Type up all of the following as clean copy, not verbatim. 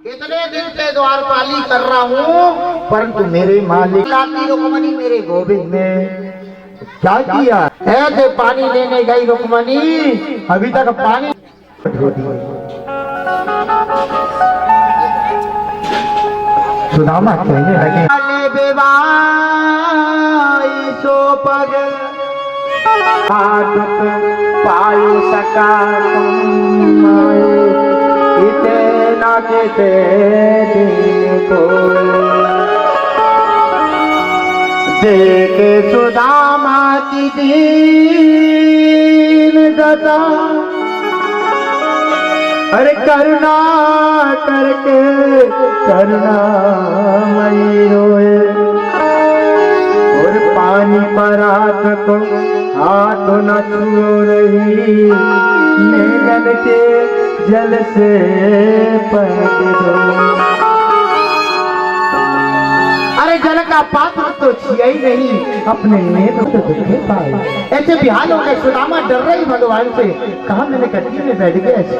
इतने दिन से द्वारपाली कर रहा हूँ, परंतु मेरे मालिक लाती रुक्मणी मेरे गोविंद ने क्या किया? ऐसे पानी लेने गई रुक्मणी, अभी तक पानी सुदामा कहने लगे सो पग पायु सका इतना के को देखे सुदामा की दीन दशा, अरे करुणा करके करुणा मई रोए, और पानी पर हाथ को हाथ न छू रही, नैनन के जल से पलट दो। अरे जल का पात्र तो छिया ही नहीं, अपने नेत्र तो देखे पाए। ऐसे बिहाल हो गए, सुदामा डर रही भगवान से, कहा मैंने गद्दी में बैठ गया ऐसी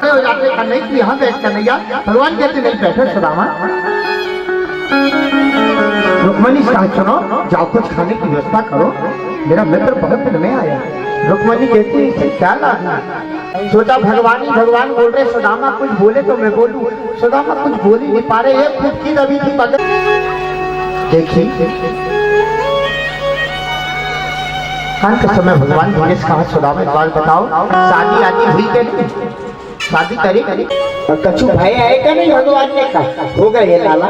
हो जाते नहीं कि यहाँ बैठ कर नहीं, भगवान कहते नहीं बैठे सुदामा। रुक्मणी कहा सुनो, जाओ कुछ खाने की व्यवस्था करो, मेरा मित्र बहुत दिन में आया। रुक्मणी कहती है इसे क्या लाना? सोचा भगवान ही भगवान बोल रहे, सुदामा कुछ बोले तो मैं बोलूं। सुदामा कुछ बोल ही नहीं पा रहे, एक खुद की दबी थी बगल। देखिए अंत समय भगवान ने कहा सुदामा एक बात बताओ, शादी आदि हुई क्या नहीं? शादी करी कछु भाई आएगा नहीं? भगवान ने कहा होगा ये लाला,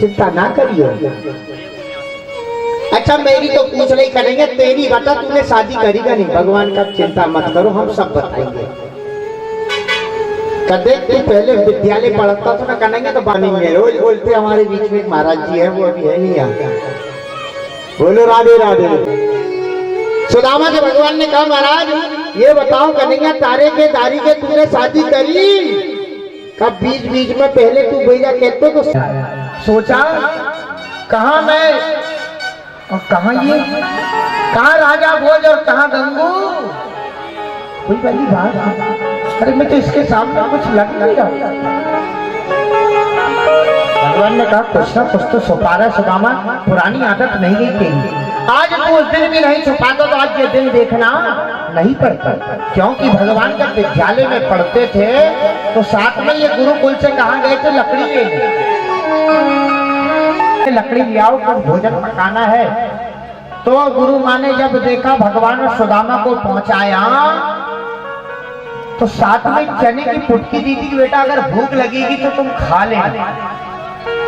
चिंता ना करियो। अच्छा मेरी तो पूछ नहीं करेंगे, तेरी बता तूने शादी करेगा नहीं? भगवान का चिंता मत करो, हम सब बताएंगे। कदे तू पहले विद्यालय पढ़ता था ना करेंगे तो बनेंगे। रोज बोलते हमारे बीच में महाराज जी है, वो अभी है नहीं यहाँ। बोलो राधे राधे। सुदामा के भगवान ने कहा महाराज ये बताओ कन्हैया तारे के दारी के तूने शादी करी? कब बीच बीच में पहले तू भैया कहते तो सोचा कहा मैं और कहा ये, कहा राजा भोज और कहा गंगू? कोई पहली बात, अरे मैं तो इसके सामने कुछ लग नहीं रहा। भगवान ने कहा कुछ ना कुछ तो छुपा रहा सुदामा, पुरानी आदत नहीं गई तेरी। आज तू उस दिन भी नहीं छुपाता तो आज ये दिन देखना नहीं पड़ता, क्योंकि भगवान जब विद्यालय में पढ़ते थे तो साथ में ये गुरुकुल से कहा गए थे लकड़ी ले लकड़ी ले आओ, कुछ भोजन पकाना है। तो गुरु माँ ने जब देखा भगवान और सुदामा को पहुंचाया तो साथ में चने की पुटकी दी थी कि बेटा अगर भूख लगेगी तो तुम खा लेना।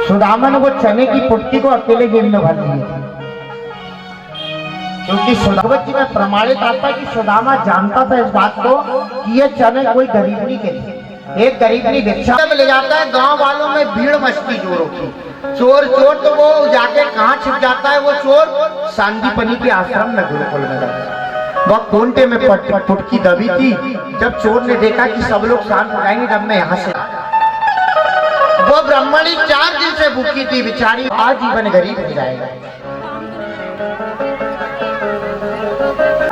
सुदामा ने वो चने की पुटकी को अकेले जेब में भर दी, क्योंकि भगवत जी में प्रमाणित आता है कि सुदामा जानता था इस बात को कि ये चने कोई गरीब नहीं के थे। एक गरीब नहीं भिक्षा में ले जाता है, गांव वालों में भीड़ मस्ती जोरों की। चोर चोर तो वो जाके कहाँ छिप जाता है? वो चोर सांदीपनी के आश्रम में गुरुकुल में जाता है। वह कोंटे में पुटकी दबी थी। जब चोर ने देखा कि सब लोग शांत हो जाएंगे जब मैं यहाँ से, वो ब्राह्मणी 4 दिन से भूखी थी बेचारी, आजीवन गरीब हो जाएगा।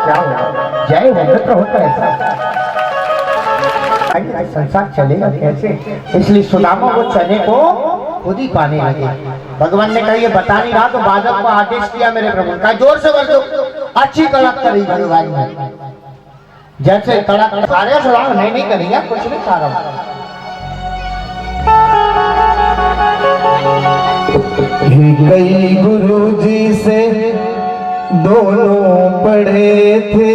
क्या होगा? जय मित्र होता है ऐसा, संसार चलेगा कैसे? इसलिए सुदामा वो चने को खुद ही पाने लगे। भगवान ने कहा ये बता नहीं रहा तो बादल को आदेश किया मेरे प्रभु का, जोर से बोल दो अच्छी कड़क करी भगवान ने। जैसे कड़क सारे सुदामा नहीं करेंगे, कुछ नहीं खा रहा। कई गुरुजी से दोनों पढ़े थे,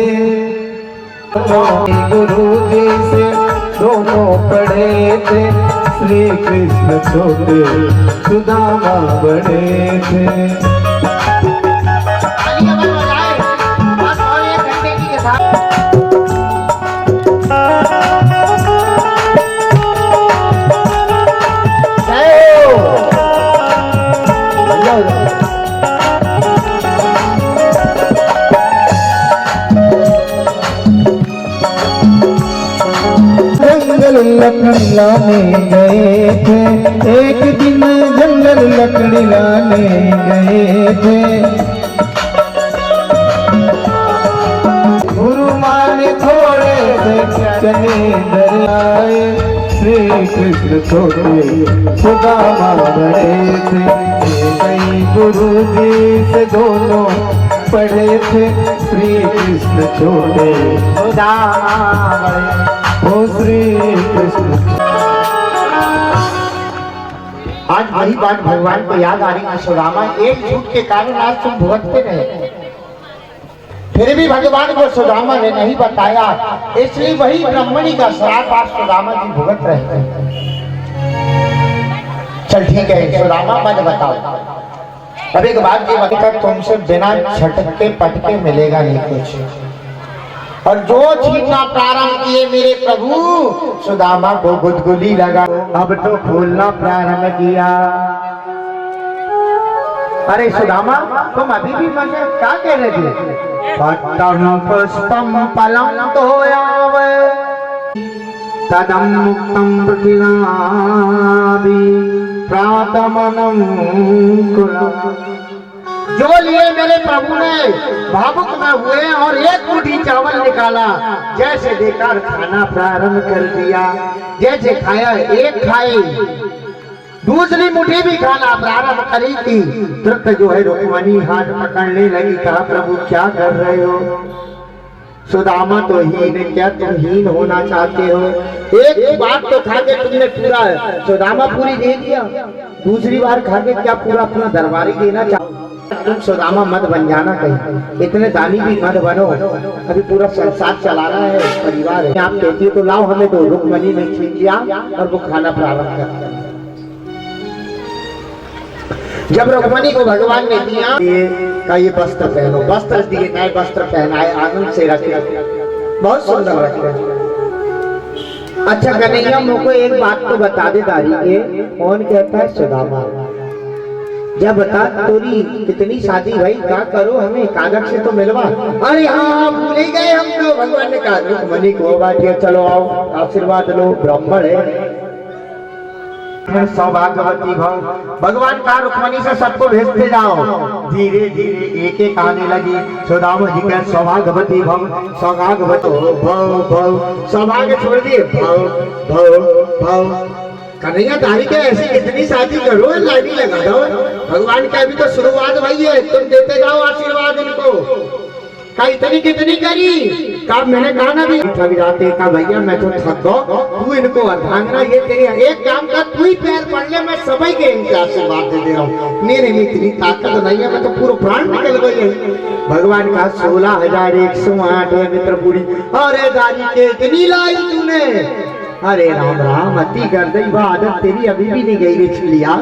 गुरुजी से दोनों पढ़े थे, श्री कृष्ण छोटे सुदामा बड़े थे। लकड़ी लाने गए थे, एक दिन जंगल लकड़ी लाने गए थे। गुरु माने थोड़े से चने दरियाए, श्री कृष्ण छोटे सुदामा बड़े थे। कई गुरु जी से दोनों पढ़े थे। श्री कृष्ण छोटे सुदामा बड़े। ओ श्री कृष्ण। आज वही बात भगवान को याद आ रही है। सुदामा, एक झूठ के कारण आज तुम भुगतते रहे, फिर भी भगवान को सुदामा ने नहीं बताया, इसलिए वही ब्राह्मणी का श्राप आज सुदामा जी भुगत रहे हैं। चल ठीक है सुदामा, मत बताओ। अब एक बात ये बता, तुमसे बिना छटके पटके मिलेगा नहीं कुछ, और जो छीनना प्रारंभ किए मेरे प्रभु, सुदामा को गुदगुदी लगा। अब तो फूलना प्रारंभ किया। अरे सुदामा, तुम अभी भी मुझे क्या कह रहे थे? पट्टम पुष्पम फलम तोयावे तदम मुक्तम प्रतिलाभि प्रातमनम कुलम। जो लिए मेरे प्रभु ने भावुक न हुए और एक मुट्ठी चावल निकाला, जैसे देकर खाना प्रारंभ कर दिया। जैसे खाया, एक खाई, दूसरी मुट्ठी भी खाना प्रारंभ करी थी, तुरंत जो है रुक्मणी हाथ पकड़ने लगी। कहा प्रभु क्या कर रहे हो? सुदामा तो हीन, क्या तुम हीन होना चाहते हो? एक बार तो खा के तुमने पूरा सुदामा पूरी दे दिया, दूसरी बार खा के क्या पूरा अपना दरबार ही देना चाहो? तुम सुदामा मत बन जाना कहीं, इतने दानी भी मत बनो, अभी पूरा संसार चलाना है, परिवार है। आप कहती हो तो लाओ, हमें तो रुक्मणी ने छीन लिया और वो खाना प्रारंभ कर दिया। जब रुक्मणी को भगवान ने दिया ये वस्त्र पहनो, वस्त्र दिए, नए वस्त्र पहनाए, आनंद से रखे, बहुत सुंदर रखे। अच्छा कन्हैया, मुझको एक बात तो बता दे दारी के, कौन कहता है? सुदामा। जब बता तोरी कितनी शादी भाई, क्या करो, हमें कागज से तो मिलवा। अरे हाँ, भूल ही गए हम तो। भगवान ने कहा रुक्मणी को बाटिया, चलो आओ आशीर्वाद लो, ब्राह्मण है, सौभाग्यवती भव। भगवान का रुक्मणी से सबको भेजते जाओ। धीरे धीरे एक एक आने लगी। सुदामा जी का सौभाग्यवती भव, सौभाग्यवती भव भव, सौभाग्य छोड़ दिए, भव भव भव। कन्हैया दारी के ऐसी कितनी शादी करो, लाइन लगा दो। भगवान का अभी तो शुरुआत भाई है, तुम देते जाओ आशीर्वाद इनको। का इतनी कितनी करी? का मैंने कहा ना भी थक जाते, का भैया मैं तो थक गो, तू इनको अर्धांगना ये तेरी एक काम कर, तू ही पैर पड़ ले, मैं सभी के इनके आशीर्वाद दे रहा हूँ। मेरे में इतनी ताकत नहीं है, मैं तो पूरा प्राण निकल गई है। भगवान का 16,108 है मित्रपुरी। अरे दारी के इतनी लाई तूने? अरे राम राम, अति कर दी आदत तेरी अभी भी नहीं गई रे छिलिया।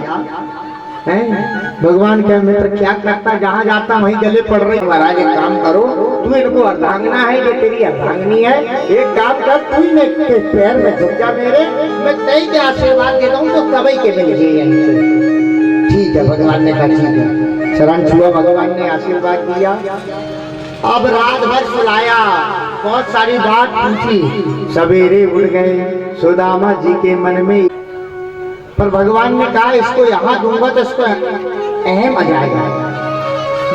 भगवान के मित्र क्या करता, जहाँ जाता वहीं गले पड़ रही। महाराज एक काम करो, तू इनको अर्धांगना है, ये तेरी अर्धांगनी है, एक काम कर, तू के पैर में झुक जा मेरे, मैं कई के आशीर्वाद देता हूँ तो कभी के मिल गए यहीं से। ठीक है, भगवान ने कहा ठीक है, शरण छुआ, भगवान ने आशीर्वाद दिया। अब रात भर सुलाया, बहुत सारी बात पूछी, सवेरे उठ गए। सुदामा जी के मन में, पर भगवान ने कहा इसको यहाँ दूंगा तो इसको अहम आ जाएगा।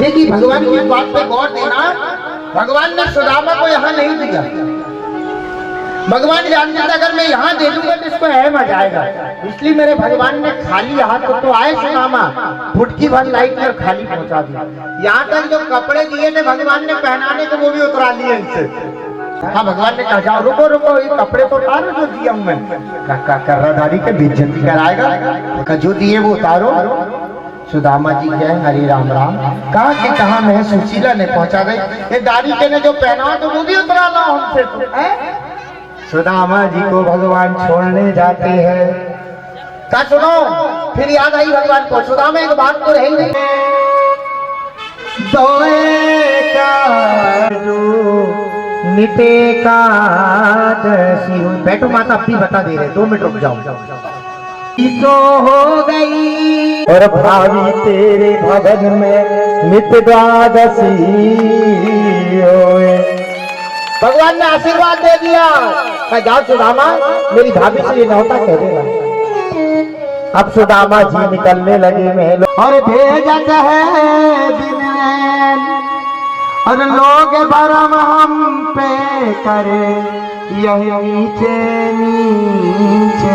देखिए भगवान की बात पे गौर देना, भगवान ने सुदामा को यहाँ नहीं दिया। भगवान जानते थे अगर मैं यहाँ दे दूंगा तो इसको अहम आ जाएगा, इसलिए मेरे भगवान ने खाली हाथ तो आए सुदामा, फुटकी भर लाइट कर खाली पहुंचा दिया। यहाँ तक जो कपड़े दिए थे भगवान ने पहनाने को, वो भी उतरा लिए इनसे। हाँ, भगवान ने कहा जाओ, रुको रुको, ये कपड़े तो उतारो जो दिया हूं मैं। कर्राधारी के बेइज्जती कराएगा, जो दिए वो उतारो। सुदामा जी क्या है, हरे राम राम, कहा कि कहा मैं सुशीला ने पहुंचा गई, ये दारी के ने जो पहना तो वो भी उतरा ला हमसे तो। सुदामा जी को भगवान छोड़ने जाते हैं। क्या सुनो, फिर याद आई भगवान को, सुदामा एक बात तो रही नहीं, निटे का जैसी हो। बैठो माता, अब भी बता दे रहे, 2 मिनट रुक जाओ। तो हो गई और भावी तेरे भवन में नित द्वादशी होए। भगवान ने आशीर्वाद दे दिया। जाओ सुदामा, मेरी भाभी से न्योता कह देना। अब सुदामा जी निकलने लगे महल, और भेजत है दिन और लोग भरम हम पे करे, यही नीचे नीचे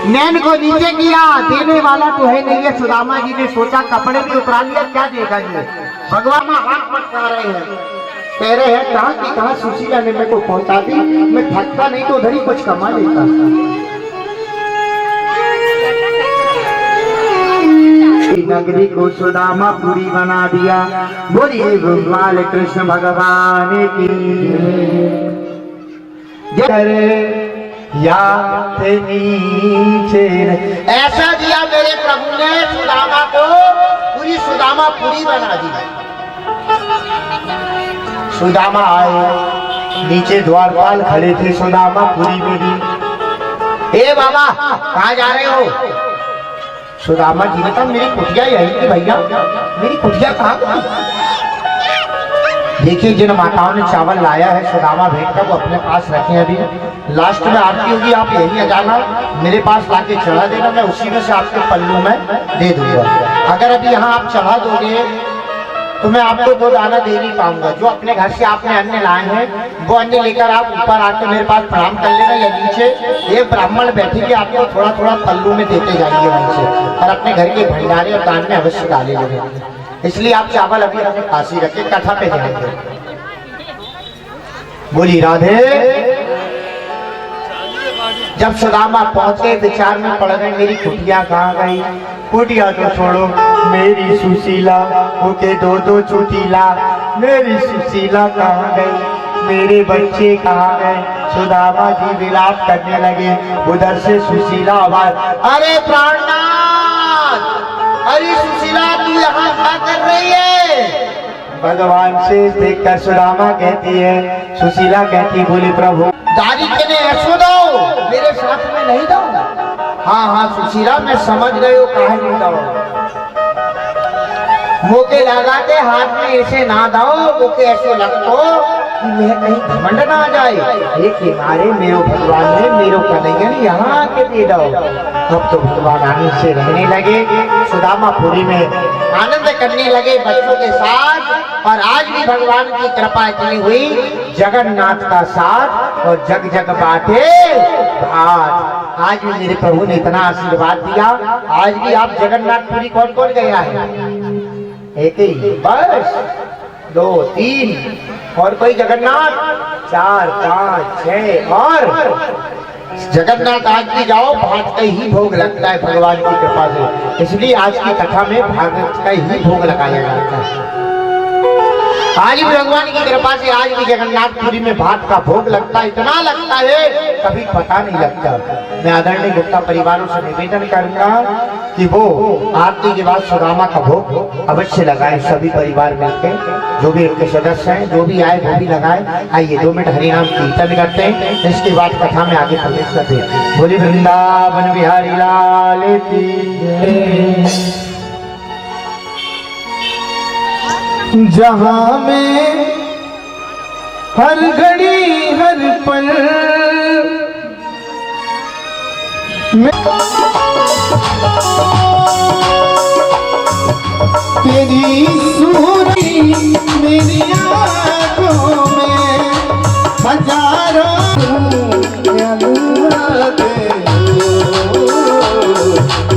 नैन को नीचे किया, देने वाला तो है नहीं है। सुदामा जी ने सोचा कपड़े भी उतरा लिया, क्या देगा ये। भगवान हाथ पटका रहे हैं, कह रहे हैं कहाँ की कहाँ सुशीला ने मेरे को पहुंचा दी, मैं थकता नहीं तो उधर ही कुछ कमा लेता। नगरी को सुदामा पूरी बना दिया। बोलिए भगवान कृष्ण भगवान की या नीचे। ऐसा दिया मेरे प्रभु ने सुदामा को, पूरी सुदामा पूरी बना दी। सुदामा आए, नीचे द्वारपाल खड़े थे। सुदामा पूरी मेरी, ए बाबा कहाँ जा रहे हो। सुदामा जी ने कहा मेरी कुटिया यही थी भैया, मेरी कुटिया कहाँ। देखिए जिन माताओं ने चावल लाया है सुदामा भेंट का वो अपने पास रखें, अभी लास्ट में आरती होगी आप यही आ जाना, मेरे पास लाके चढ़ा देना, मैं उसी में से आपके पल्लू में दे दूंगा। अगर अभी यहाँ आप चढ़ा दोगे तो मैं आपको दो दाना दे नहीं पाऊंगा। जो अपने घर से आपने अन्न लाए हैं वो अन्न लेकर आप ऊपर आके मेरे पास प्रणाम कर लेना, या नीचे एक ब्राह्मण बैठेंगे आपको थोड़ा थोड़ा पल्लू में देते जाइए वहीं से, और अपने घर के भंडारे और दान में अवश्य डाले लगे। इसलिए आप चावल अभी अपने पास ही रखे, कथा पे ध्यान दें। बोली राधे। जब सुदामा पहुंचे विचार में पड़ गए मेरी कुटिया कहाँ गई। कुटिया तो छोड़ो, मेरी सुशीला ओके दो दो चुटीला, मेरी सुशीला कहाँ गई, मेरे बच्चे कहाँ गए। सुदामा जी विलाप करने लगे। उधर से सुशीला आवाज, अरे प्राणनाथ, अरे सुशीला तू यहाँ क्या कर रही है। भगवान से देखकर सुदामा कहती है, सुशीला कहती बोली प्रभु दारी के लिए ऐसो दो, मेरे साथ में नहीं दो। हाँ हाँ सुशीला मैं समझ गई हो काहे नहीं दो। मोके लगाते हाथ में ऐसे ना दो, मोके ऐसे लगतो कि मैं कहीं घमंड ना आ जाए। एक मारे मेरो भगवान ने मेरो कन्हैया यहाँ के दे दो। अब तो भगवान आनंद से रहने लगे, सुदामापुरी में आनंद करने लगे बच्चों के साथ। और आज भी भगवान की कृपा इतनी हुई, जगन्नाथ का साथ और जग जग बाटे भात। आज भी मेरे प्रभु ने इतना आशीर्वाद दिया। आज भी आप जगन्नाथपुरी कौन कौन गया है। एक ही बस, दो तीन, और कोई जगन्नाथ 4 5 6 और जगन्नाथ आज भी जाओ, भात का ही भोग लगता है भगवान की कृपा से। इसलिए आज की कथा में भागवत का ही भोग लगाया जाता है। आज भी भगवान की कृपा से आज भी जगन्नाथपुरी में भात का भोग लगता है। इतना लगता है कभी पता नहीं लगता। मैं आदरणीय गुप्ता परिवारों से निवेदन करूंगा कि वो आरती के बाद सुदामा का भोग अवश्य लगाए, सभी परिवार मिलकर, जो भी उनके सदस्य हैं, जो भी आए वो भी लगाए। आइए 2 मिनट हरिनाम कीर्तन करते हैं, इसके बाद कथा में आगे प्रवेश करते हैं। बोली वृंदावन बिहारी लाल की जय। जहाँ में हर घड़ी हर पल तेरी सूरत मेरी आँखों में हजारों याद आते हो,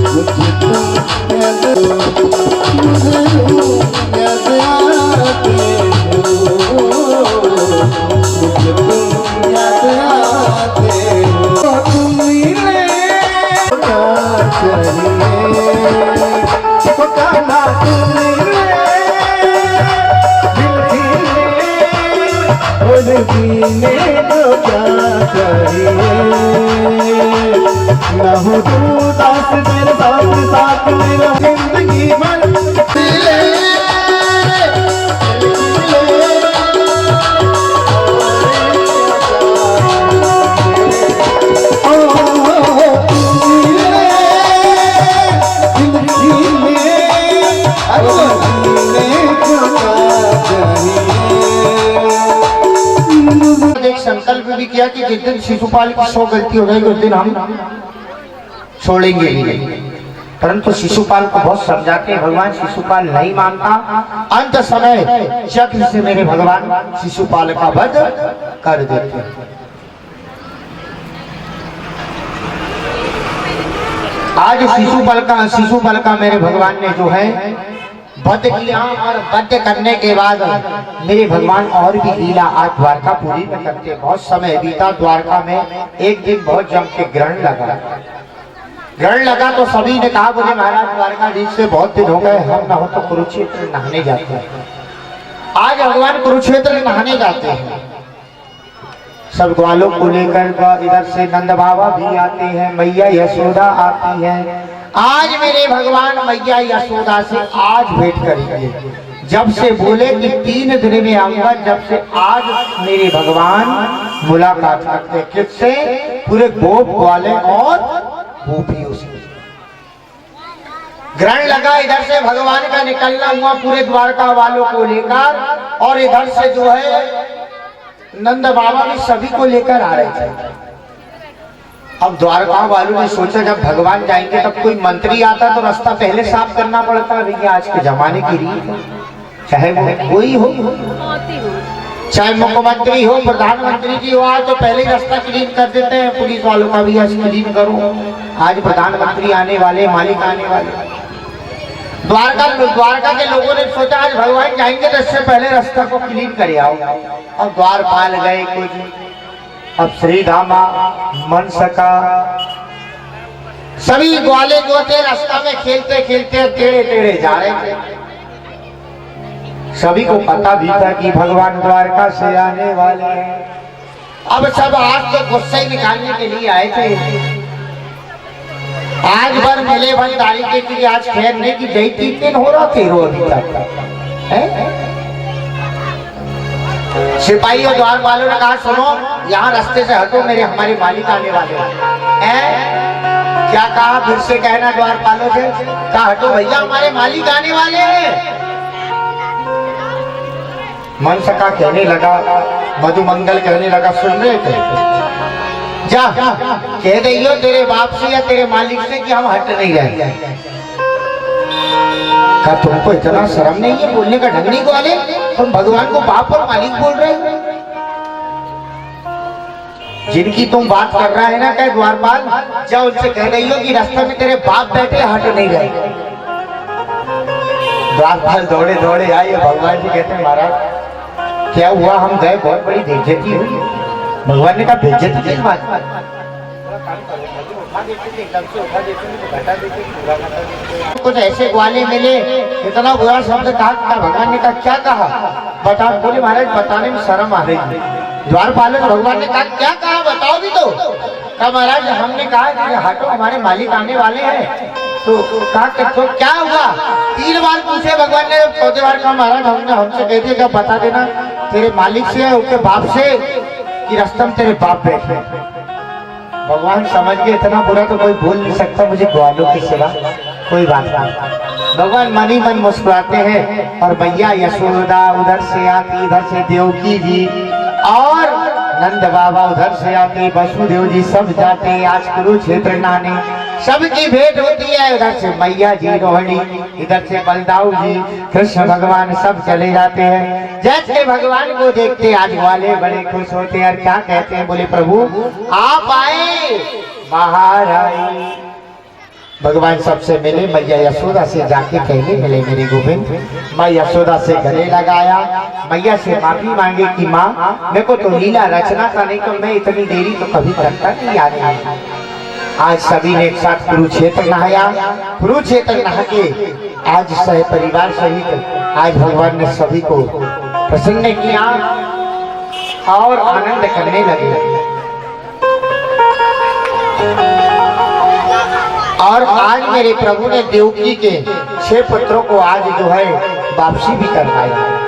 मुझे तुम याद मुझे याद आते हो, मुझे तुम याद आते हो। तुम मिले क्या चाहिए पकाना, तुम मिले दिल जीने को क्या चाहिए। न हो तू दास मेरे साथ साथ मेरा जिंदगी भर मिले संकल्प भी किया कि जिस दिन शिशुपाल की 100 गलती हो जाएगी उस दिन हम छोड़ेंगे ही नहीं। परंतु शिशुपाल को बहुत समझाते भगवान, शिशुपाल नहीं मानता। अंत समय चक्र से मेरे भगवान शिशुपाल का वध कर देते। आज शिशुपाल का मेरे भगवान ने जो है वध किया और वध करने के बाद मेरे भगवान और भी लीला आज द्वारकापुरी में करते। बहुत समय बीता द्वारका में, एक दिन बहुत जम के ग्रहण लगा तो सभी ने कहा बोले महाराज द्वारकाधीश से बहुत दिन हो गए हम ना हो तो कुरुक्षेत्र नहाने जाते हैं। आज भगवान कुरुक्षेत्र नहाने जाते हैं, सब ग्वालों को लेकर इधर से नंद बाबा भी आते हैं, मैया यशोदा आती है। आज मेरे भगवान मैया यशोदा से आज भेंट करेंगे। जब से बोले कि 3 दिन में आऊंगा, जब से आज मेरे भगवान मुलाकात करते। किससे? पूरे गोप ग्वाले और गोपियों से। ग्रहण लगा, इधर से भगवान का निकलना हुआ पूरे द्वारका वालों को लेकर, और इधर से जो है नंद बाबा भी सभी को लेकर आ रहे थे। अब द्वारका वालों ने सोचा जब भगवान जाएंगे तब कोई मंत्री आता तो रास्ता पहले साफ करना पड़ता। भैया आज के जमाने की रीत, चाहे वो कोई हो, चाहे मुख्यमंत्री हो, प्रधानमंत्री जी हो, आज तो पहले रास्ता क्लीन कर देते हैं। पुलिस वालों का भी आज क्लीन करो। आज प्रधानमंत्री आने वाले, मालिक आने वाले। द्वारका के लोगों ने सोचा आज भगवान जाएंगे तो इससे पहले रास्ता को क्लीन कर आओ। अब द्वारपाल गए कुछ, अब श्रीधामा, मनसका, सभी ग्वाले जो थे रास्ता में खेलते खेलते टेढ़े टेढ़े जा रहे थे। सभी को पता भी था कि भगवान द्वारका से आने वाले हैं। अब सब आज तो गुस्से निकालने के लिए आए थे। आज भर मिले भंडारी के लिए आज खैर नहीं कि जय 3 दिन हो रहा थे रो अभी तक। सिपाही और द्वार वालों ने कहा सुनो यहाँ रास्ते से हटो, मेरे हमारे मालिक आने वाले हैं। क्या कहा? फिर से कहना द्वार वालों से, कहा हटो भैया हमारे मालिक आने वाले हैं। मनसका कहने लगा, मधुमंगल कहने लगा सुन रहे थे, जा कह दियो तेरे बाप से या तेरे मालिक से कि हम हट नहीं रहे। क्या तुमको इतना शर्म नहीं है बोलने का ढंग नहीं को वाले? तुम भगवान को बाप और मालिक बोल रहे हो। जिनकी तुम बात कर रहा है ना कह द्वारपाल, जाओ उनसे कह रही हो कि रास्ते में तेरे बाप बैठे हट नहीं रहे। द्वारपाल दौड़े दौड़े आए। भगवान जी कहते हैं महाराज क्या हुआ? हम गए, बहुत बड़ी बेइज्जती हुई। भगवान ने कहा बेइज्जती किस बात? कुछ ऐसे ग्वाले मिले, इतना बुरा शब्द कहा। भगवान ने कहा क्या कहा बता? बोले महाराज बताने में शर्म आ रही है। द्वारपाल भगवान ने कहा क्या कहा बताओ भी तो। कहा महाराज हमने कहा कि हटो हमारे मालिक आने वाले हैं। तो कहा तो क्या हुआ? 3 बार पूछे भगवान ने। 4थी बार कहा महाराज हमसे कह दिया क्या बता देना तेरे मालिक से उसके बाप से कि रास्ते में तेरे बाप बैठे। भगवान समझ के इतना बुरा तो कोई बोल नहीं सकता मुझे ग्वालों के सिवा, कोई बात नहीं। भगवान मन ही मन मुस्कुराते हैं और मैया यशोदा उधर से आती, इधर से देवकी जी और नंद बाबा उधर से आते, वसुदेव जी सब जाते आज कुरुक्षेत्र नहाने। सबकी भेंट होती है। उधर से मैया जी रोहिणी, इधर से बलदाऊ जी, कृष्ण भगवान सब चले जाते हैं। जैसे भगवान को देखते आज वाले बड़े खुश होते हैं और क्या कहते हैं? बोले प्रभु आप आए, बाहर आए। भगवान सबसे मिले, मैया यशोदा से जाके कहने मिले मेरे गोविंद। माँ यशोदा से गले लगाया, मैया से माफी मांगे कि माँ मेरे को तो लीला रचना था, नहीं तो मैं इतनी देरी तो कभी करता नहीं आ रही। आज सभी ने एक साथ कुरुक्षेत्र नहाया। कुरुक्षेत्र नहा के आज सह परिवार सहित आज भगवान ने सभी को प्रसन्न किया और आनंद करने लगे। और आज मेरे प्रभु ने देवकी के 6 पुत्रों को आज जो है वापसी भी करवाया।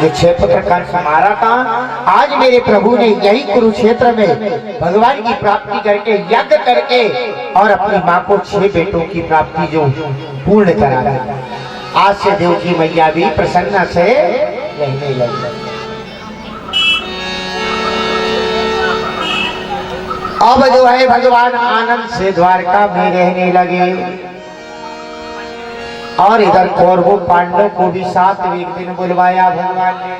जो 6 पुत्र कंस मारा था, आज मेरे प्रभु ने यही कुरुक्षेत्र में भगवान की प्राप्ति करके यज्ञ करके और अपनी माँ को 6 बेटों की प्राप्ति जो पूर्ण करा दी। आज से देवकी मैया भी प्रसन्न से रहने लगी। अब जो है भगवान आनंद से द्वारका में रहने लगे और इधर कौरवों पांडव को भी साथ एक दिन बुलवाया भगवान ने।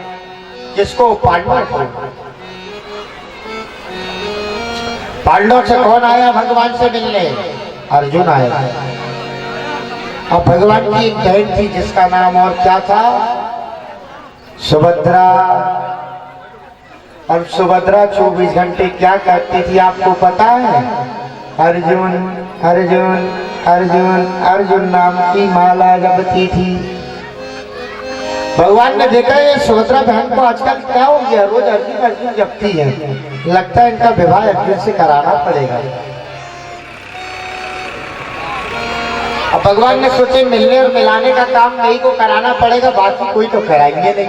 किसको? पांडव को। पांडव से कौन आया भगवान से मिलने? अर्जुन आया। और भगवान की एक बहन थी जिसका नाम और क्या था, सुभद्रा। और सुभद्रा 24 घंटे क्या करती थी आपको पता है? अर्जुन अर्जुन अर्जुन अर्जुन नाम की माला जपती थी। भगवान ने देखा ये सुभद्रा बहन को आजकल क्या हो गया, रोज अर्जुन अर्जुन जपती है, लगता है इनका विवाह अर्जुन से कराना पड़ेगा। अब भगवान ने सोचे मिलने और मिलाने का काम कहीं को कराना पड़ेगा, बाकी कोई तो कराएंगे नहीं।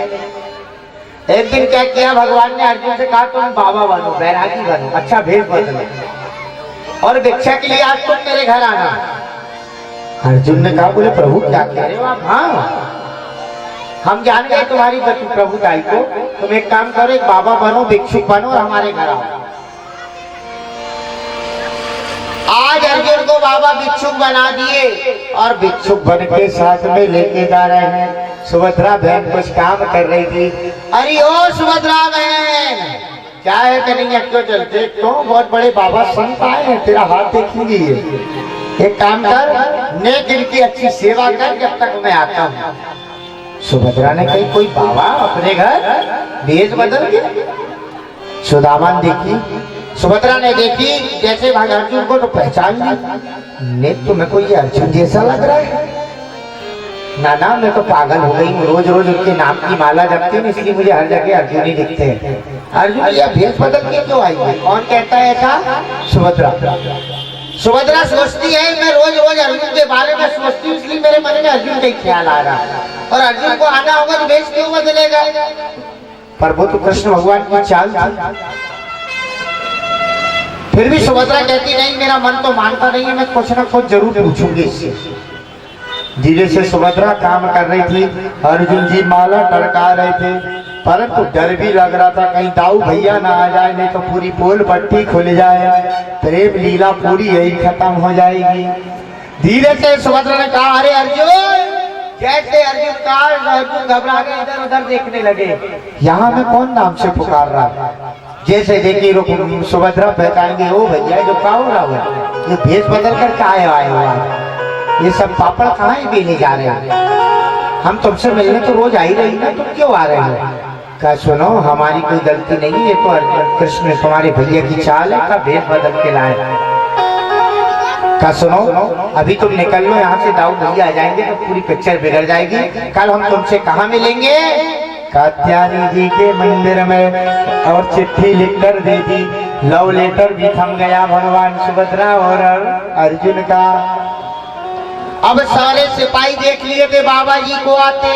एक दिन क्या किया भगवान ने, अर्जुन से कहा तुम बाबा बनो, बैरागी बनो, अच्छा भेष बदलो और भिक्षा के लिए आज तुम मेरे घर आना। अर्जुन ने कहा बोले प्रभु क्या कह रहे हो आप? हाँ हम जान गए तुम्हारी प्रभुताई को, तुम एक काम करो, एक बाबा बनो, भिक्षुक बनो और हमारे घर आओ। आज अर्जुन को बाबा भिक्षुक बना दिए और भिक्षुक बन के साथ में लेके जा रहे हैं। सुभद्रा बहन कुछ काम कर रही थी। अरे ओ सुभद्रा बहन क्या है कन्हैया, क्यों चलते? क्यों बहुत बड़े बाबा संत आए हैं, तेरा हाथ देखी है, एक काम कर, नेक इनकी अच्छी सेवा कर जब तक मैं आता हूँ। सुभद्रा ने कही कोई बाबा अपने घर भेष बदल के? सुदामा देखी, सुभद्रा ने देखी जैसे भाई अर्जुन को तो पहचान ली, नेक तो मेरे को ये अर्जुन जैसा लग रहा है। ना मैं तो पागल हो गई हूँ, रोज रोज उनके नाम की माला जपती हूँ, इसलिए मुझे हर जगह अर्जुन ही दिखते हैं। अर्जुन ये भेष बदल के क्यों आई है? कौन कहता है ऐसा? सुभद्रा। सुभद्रा सोचती है मैं रोज रोज अर्जुन के बारे में सोचती हूँ, इसलिए मेरे मन में अर्जुन का ख्याल आ रहा है, और अर्जुन को आना होगा तो भेष क्यों बदलेगा? पर वो तो कृष्ण भगवान की चाल थी। फिर भी सुभद्रा कहती नहीं, मेरा मन तो मानता नहीं है, मैं कुछ ना कुछ जरूर पूछूंगी इससे। धीरे से सुभद्रा काम कर रही थी, अर्जुन जी माला टरका रहे थे, परंतु डर भी लग रहा था कहीं दाऊ भैया ना आ जाए, नहीं तो पूरी पोल पट्टी खुल जाए, प्रेम लीला पूरी यही खत्म हो जाएगी। धीरे से सुभद्रा ने कहा अरे अर्जुन, जैसे अर्जुन का अर्जुन घबरा गए, इधर उधर देखने लगे, यहाँ में कौन नाम से पुकार रहा है? जैसे देखिए रुक सुभद्रा पहचानेंगे, ओ भैया जो का हो रहा है, ये भेष बदल कर क्या आए हुआ है, ये सब पापड़ कहाँ बेले जा रहे हैं? हम तुमसे मिलने तो रोज आ ही रही ना, तुम क्यों आ रहे हो? कहा सुनो हमारी कोई गलती नहीं है, ये तो कृष्ण तुम्हारे भैया की चाल है, का भेष बदल के लाए। कहा सुनो अभी तुम निकल लो यहाँ से, दाऊ भैया आ जाएंगे तो पूरी पिक्चर बिगड़ जाएगी, कल हम तुमसे कहाँ मिलेंगे? कात्यायनी जी के मंदिर में, और चिट्ठी लिखकर दे दी। लव लेटर भी थम गया भगवान सुभद्रा और अर्जुन का। अब सारे सिपाही देख लिए थे बाबा जी को आते,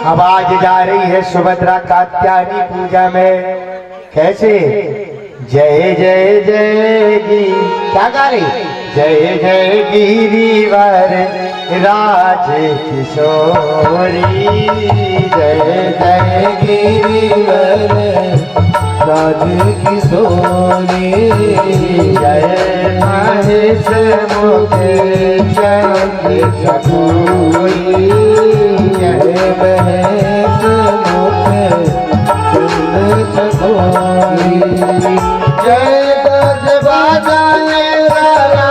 अब आज जा रही है सुभद्रा कात्यायनी पूजा में। कैसे? जय जय जय गी, क्या गा रही? जय जय गिरिवर राज किशोरी, जय जय गिरिवर राज किशोरी, जय महेश मुख चंद्र चकोरी, जय महेश मुख चंद्र चकोरी, जय गज बजाने वाला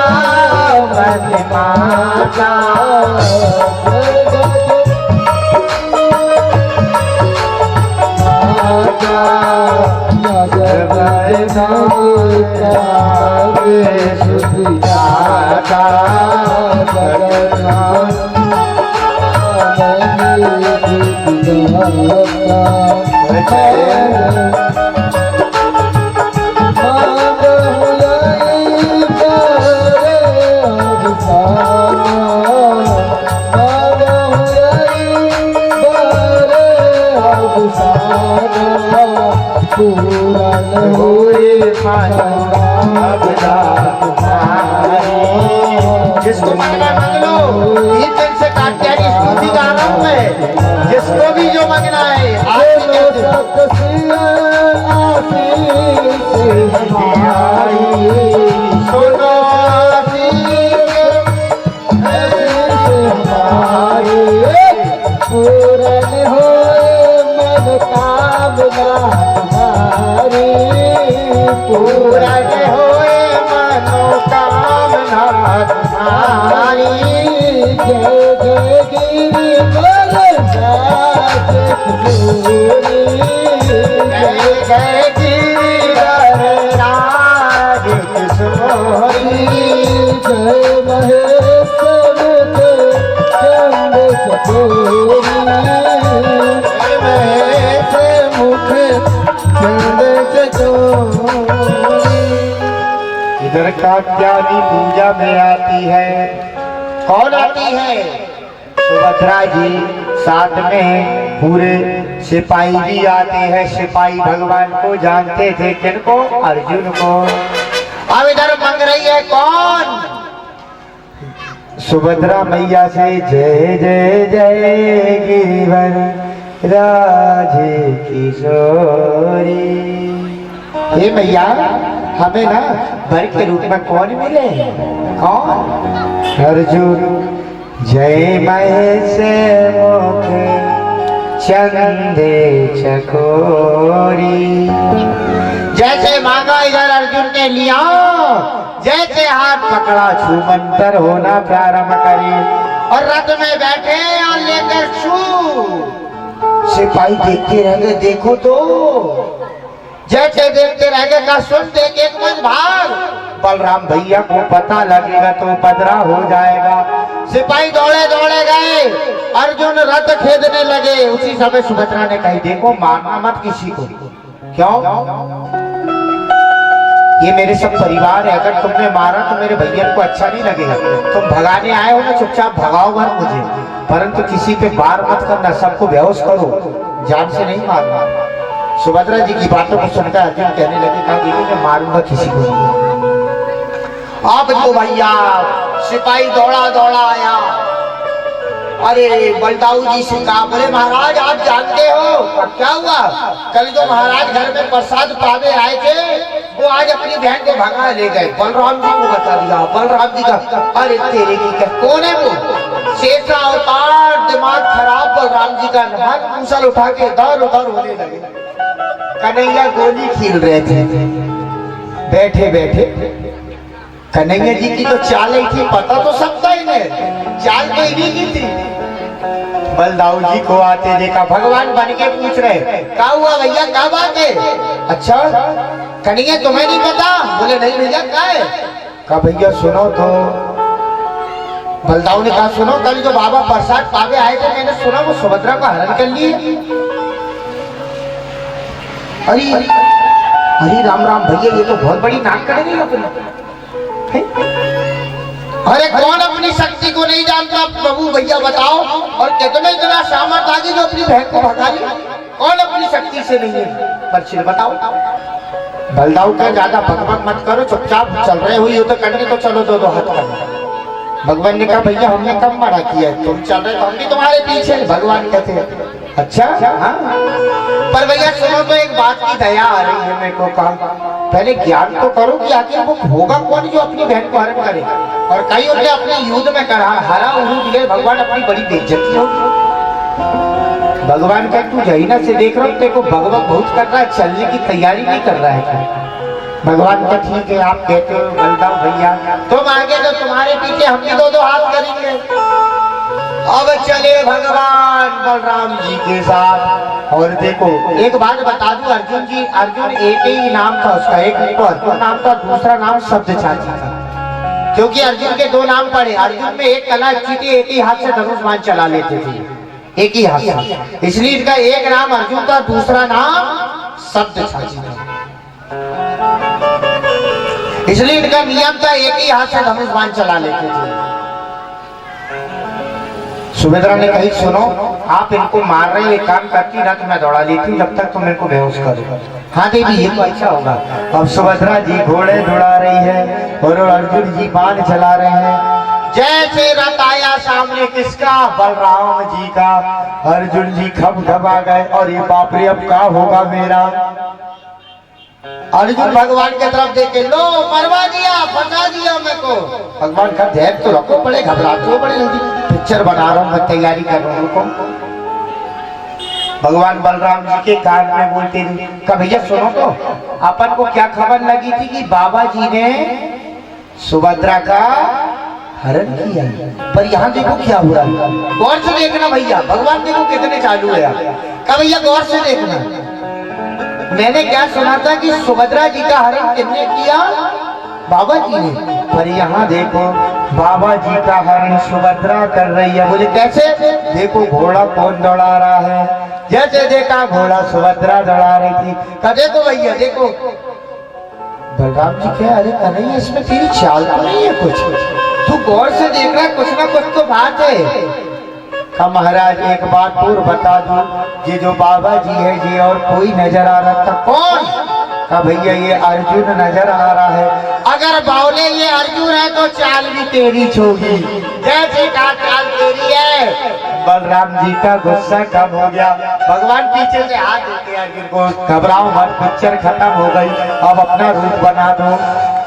मन माता, जिसको मांगना मांग लो, 3 दिन से कात्यायनी स्तुति गा रहा हूं मैं, जिसको भी जो मांगना है सुनो पूरन हो मनोकामना तुम्हारी, पूरन हो मनोकामना गिरिवर राज किशोरी, जय जय गिरिवर राज किशोरी, जय महेश मुख चंद चकोरी, जय महेश मुख चंद चकोरी। इधर कात्यायनी पूजा में आती है। कौन आती है? सुभद्रा जी, साथ में पूरे सिपाही भी आते हैं। सिपाही भगवान को जानते थे, किनको? अर्जुन को। अब इधर मंग रही है कौन? सुभद्रा मैया से जय जय जय गिरिवर राजे किशोरी। हे मैया, हमें ना वर के रूप में कौन मिले? कौन? अर्जुन। जय महेश मुख चंदे चकोरी। जैसे मांगा इधर अर्जुन ने लिया, जैसे हाथ पकड़ा छूमंतर होना प्रारंभ करे और रथ में बैठे और लेकर छू। सिपाही देखते रह गए, देखो तो जैसे देखते रह गए का सुन देख एक मन भाग। बलराम भैया को पता लगेगा तो पदरा हो जाएगा। सिपाही दौड़े दौड़े गए, अर्जुन रथ खेदने लगे। उसी समय सुभद्रा ने कही, देखो मारना मत किसी को। क्यों? ये मेरे सब परिवार है, अगर तुमने मारा तो मेरे भैया को अच्छा नहीं लगेगा। तुम भगाने आए हो ना, चुपचाप भगाओ मत मुझे, परंतु किसी पे वार मत करना, सबको बेहोश करो, जान से नहीं मारना। सुभद्रा जी की बातों को सुनकर अर्जुन कहने लगे, कहा देखो मैं मारूंगा किसी को नहीं। अब तो भैया सिपाही दौड़ा दौड़ा आया। अरे बलदाऊ जी से कहा, बोले महाराज आप जानते हो क्या हुआ? कल जो महाराज घर में प्रसाद पावे आए थे, वो आज अपनी बहन को भगा ले गए। बलराम जी को बता दिया। बलराम जी का, अरे तेरे की क्या, कौन है वो? शेषा अवतार। दिमाग खराब बलराम जी का, हाथ मूसल उठा के दर उधर होने लगे। कन्हैया गोली खेल रहे थे बैठे बैठे। कन्हैया जी की तो चाल ही थी, पता तो सबका इन्हें, चाल तो इन्हीं की थी। बलदाऊ जी को आते देखा, भगवान बन के पूछ रहे, क्या हुआ भैया, क्या बात है? अच्छा कन्हैया तुम्हें नहीं पता? बोले नहीं भैया, क्या है? कहा भैया सुनो तो। बलदाऊ ने कहा, सुनो कल जो बाबा प्रसाद पावे आए थे, मैंने सुना वो सुभद्रा को हरण कर लिए। अरे अरे राम राम भैया, ये तो बहुत बड़ी नाक करेगी अपनी। अरे कौन अपनी शक्ति को नहीं जानता प्रभु, भैया बताओ। और कितने इतना सामर्थ आगे जो अपनी बहन को भगा लिया, कौन अपनी शक्ति से नहीं है? पर बताओ। बलदाऊ का ज्यादा भगवत मत करो, चुपचाप चल रहे हुई हो तो करने तो चलो, दो हाथ करना। भगवान ने कहा, भैया हमने कब मना किया, तुम चल रहे तो हम भी तुम्हारे पीछे। भगवान कहते हैं अच्छा हाँ, पर भैया सुनो तो, एक बात की दया आ रही है मेरे को। कहा पहले ज्ञान तो करो कि आखिर वो होगा कौन जो अपनी बहन को हरण करे। और कई उनने अपने युद्ध में कहा, हरा उन्होंने दिए, भगवान अपनी बड़ी बेइज्जती होगी। भगवान का तू जहीना से देख रहा हूँ, तेरे को भगवत बहुत कर रहा है, चलने की तैयारी नहीं कर रहा है। भगवान का ठीक है, आप कहते हो बलदाऊ भैया तुम आगे तो तुम्हारे पीछे हम भी दो हाथ करेंगे। अब चले भगवान बलराम जी के साथ। और देखो एक बात बता दूं, अर्जुन जी, अर्जुन एक ही नाम था उसका, एक तो अर्जुन नाम था, दूसरा नाम शब्दचाची था। क्योंकि अर्जुन के दो नाम पड़े। अर्जुन में एक कला अच्छी थी, एक ही हाथ से धनुष बाण चला लेते थे, एक ही हाथ से, इसलिए इसका एक नाम अर्जुन था, दूसरा नाम शब्दचाची था। इसलिए इनका नियम था एक ही हाथ से धनुष बाण चला लेते थे। सुभद्रा ने कही, सुनो आप इनको मार रहे हो, एक काम करती रथ में दौड़ा लेती, जब तक तुम इनको बेहोश करो। हाँ देवी ये तो अच्छा होगा। अब सुभद्रा जी घोड़े दौड़ा रही है और अर्जुन जी बाण चला रहे हैं। जैसे रथ आया सामने, किसका? बलराम जी का। अर्जुन जी खप खपा गए, और ये बाप रे अब क्या होगा मेरा। अर्जुन भगवान की तरफ देखे, लो मरवा दिया, बचा दिया मेरे को। भगवान का धैर्य तो रखो, बड़े घबराते हो, बड़े जल्दी पिक्चर बना रहा हूँ मैं, तैयारी कर रहा हूँ। भगवान बलराम जी के कान में बोलते थे, का भैया सुनो तो, अपन को क्या खबर लगी थी कि बाबा जी ने सुभद्रा का हरण किया। पर यहाँ देखो क्या हो रहा है, गौर से देखना भैया, भगवान देखो कितने चालू है। क्या भैया गौर से देखना, मैंने क्या सुना था कि सुभद्रा जी का हरण किसने किया, बाबा जी ने। पर यहाँ देखो बाबा जी का हरण सुभद्रा कर रही है। बोले कैसे, देखो घोड़ा कौन दौड़ा रहा है, जैसे देखा घोड़ा सुभद्रा दौड़ा रही थी। तो देखो भैया देखो, बलराम जी क्या, अरे कन्हैया इसमें तेरी चाल तो नहीं है कुछ, तू गौर से देख रहा है, कुछ ना कुछ तो बात है। का महाराज एक बात और बता दो, ये जो बाबा जी है ये और कोई नजर आ रहा था, कौन? का भैया ये अर्जुन नजर आ रहा है। अगर बावले ये अर्जुन है तो चाल भी तेरी होगी, जैसे का चाल तेरी है। बलराम जी का गुस्सा कम हो गया, भगवान पीछे से हाथ देते अर्जुन को, घबराओ मत, पिक्चर खत्म हो गई, अब अपना रूप बना दो।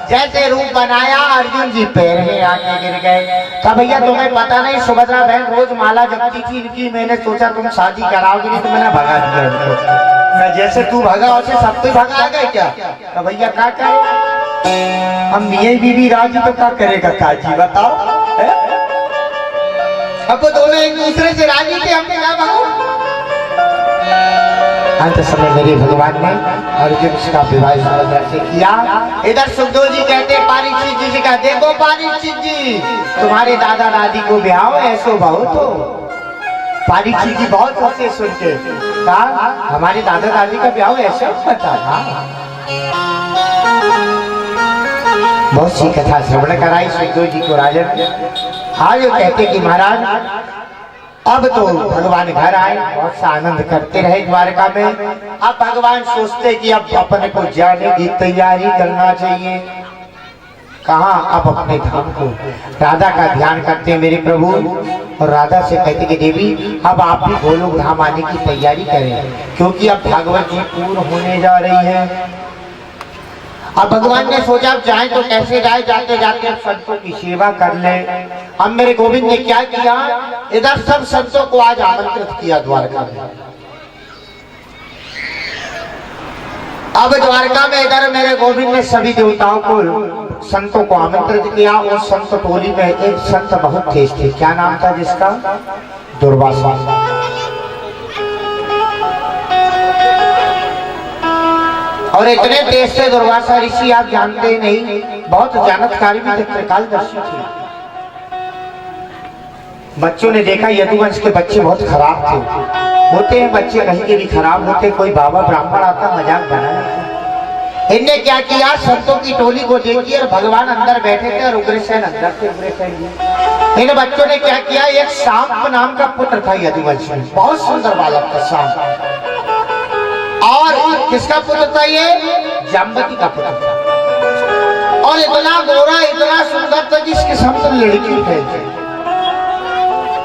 जैसे रूप बनाया अर्जुन जी पैर में आके गिर गए। कहा भैया तुम्हें पता नहीं सुभद्रा बहन रोज माला जपती थी इनकी, मैंने सोचा तुम शादी कराओगे नहीं तो मैंने भगा दिया उनको। मैं जैसे तू भगा वैसे सब कोई भगा गए क्या? कहा भैया क्या करे, हम मियाँ बीवी राजी तो क्या करेगा काजी बताओ, अब वो दोनों एक दूसरे से राजी थे, हमने क्या भागो। अंत समय मेरे भगवान ने अर्जुन का विवाह सुभद्रा से किया। इधर सुखदेव जी कहते परीक्षित जी से कहा, देखो परीक्षित जी तुम्हारे दादा दादी को ब्याह ऐसो बहुत हो। परीक्षित जी बहुत हंसे सुन के, कहा हमारे दादा दादी का ब्याह ऐसा होता था। बहुत सी कथा श्रवण कराई सुखदेव जी को राजन। आज कहते कि महाराज अब तो भगवान घर आए, बहुत सा आनंद करते रहे द्वारका में। अब भगवान सोचते कि अब अपने को जाने की तैयारी करना चाहिए। कहाँ, अब अपने धाम को राधा का ध्यान करते मेरे प्रभु, और राधा से कहते कि देवी अब आप भी गोलोक धाम आने की तैयारी करें, क्योंकि अब भागवत जी पूर्ण होने जा रही है। अब भगवान ने सोचा अब जाए तो कैसे जाए, जाते जाते अब संतों की सेवा कर ले। अब मेरे गोविंद ने क्या किया, इधर सब संतों को आज आमंत्रित किया द्वारका में। अब द्वारका में इधर मेरे गोविंद ने सभी देवताओं को संतों को आमंत्रित किया। और संत टोली में एक संत बहुत तेज थे, क्या नाम था जिसका, दुर्वासा। और इतने तेज से दुर्वासा ऋषि आप जानते ही नहीं, बहुत जानकारी भी थे, त्रिकालदर्शी थे। बच्चों ने देखा यदुवंश के बच्चे बहुत खराब थे, होते हैं बच्चे कहीं के भी खराब होते, कोई बाबा ब्राह्मण आता मजाक बनाया। इनने क्या किया, संतों की टोली को देखी और भगवान अंदर बैठे थे और उग्रसेन अंदर थे। उग्रसेन इन बच्चों ने क्या किया, एक सांप नाम का पुत्र था यदुवंश में, बहुत सुंदर बालक था सांप। और किसका पुत्र था ये, जाम्बती का पुत्र था। और इतना गोरा इतना सुंदर था जिसके सामने लड़की थे।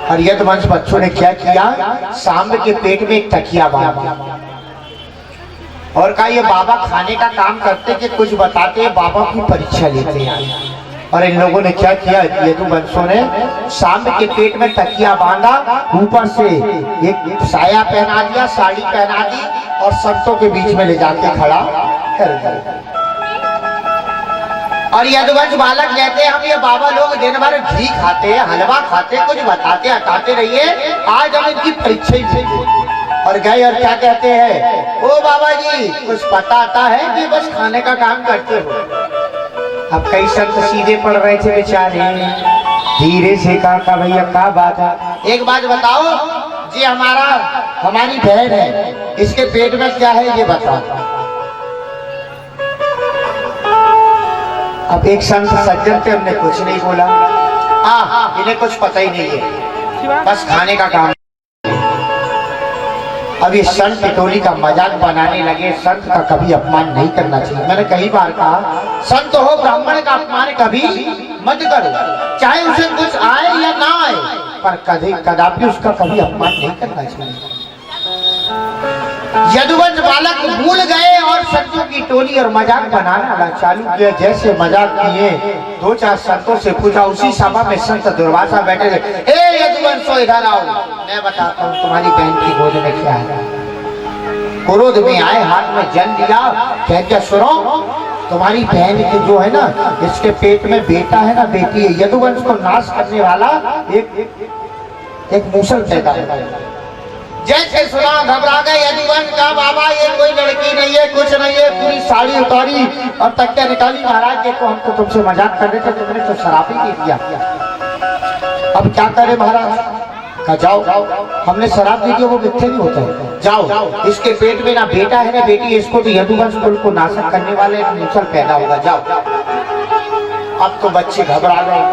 और यदुवंश बच्चों ने क्या किया, सांब के पेट में एक तकिया बांधा और कहा ये बाबा खाने का काम करते कि कुछ बताते, बाबा की परीक्षा लेते हैं। और इन लोगों ने क्या किया, यदुवंशों ने सांब के पेट में तकिया बांधा, ऊपर से एक साया पहना दिया, साड़ी पहना दी और संतों के बीच में ले जाके खड़ा कर दिया। और यदुवंश बालक कहते हैं हम ये बाबा लोग दिन भर घी खाते हैं, हलवा खाते हैं, कुछ बताते हटाते रहिए, आज हम इनकी परीक्षा ही देंगे। और गए और क्या कहते हैं, ओ बाबा जी कुछ पता आता है कि बस खाने का काम करते हो। अब कई संत सीधे पड़ रहे थे बेचारे, धीरे से कहा भैया क्या बात है, एक बात बताओ जी, हमारी बहन है, इसके पेट में क्या है ये बताओ। अब एक संत सज्जन थे, हमने कुछ नहीं बोला, इन्हें कुछ पता ही नहीं है, बस खाने का काम। अब ये संत टोली का मजाक बनाने लगे, संत का कभी अपमान नहीं करना चाहिए। मैंने कई बार कहा, संत हो ब्राह्मण का अपमान कभी मत करो, चाहे उसे कुछ आए या ना आए, पर कदापि उसका कभी अपमान नहीं करना चाहिए। यदुवंश बालक भूल गए और संतों की टोली और मजाक बनाना चालू किया। जैसे मजाक किए, दो चार संतों से पूछा, उसी सभा में संत दुर्वासा बैठे थे, ए यदुवंशो इधर आओ, मैं बताता हूँ तुम्हारी बहन की गोद में क्या है। क्रोध में आए, हाथ में जल लिया, कह दिया सुनो तुम्हारी बहन की जो है ना, इसके पेट में बेटा है ना बेटी है, यदुवंश को नाश करने वाला एक मूसल पैदा है। जैसे सुना घबरा गए यदुवंश का, बाबा ये कोई लड़की नहीं है, कुछ नहीं है। पूरी साड़ी उतारी और तकिया निकाली, महाराज देखो हम तो तुमसे मजाक कर रहे थे, तुमने तो शराब ही दे दिया, अब क्या करे महाराज। कहा जाओ, हमने शराब दी थी, वो मिथ्या नहीं होता है, जाओ इसके पेट में ना बेटा है ना बेटी, इसको तो यदुवंश कुल को नाशक करने वाले मूसल पैदा होगा, जाओ। अब तो बच्चे घबरा गए।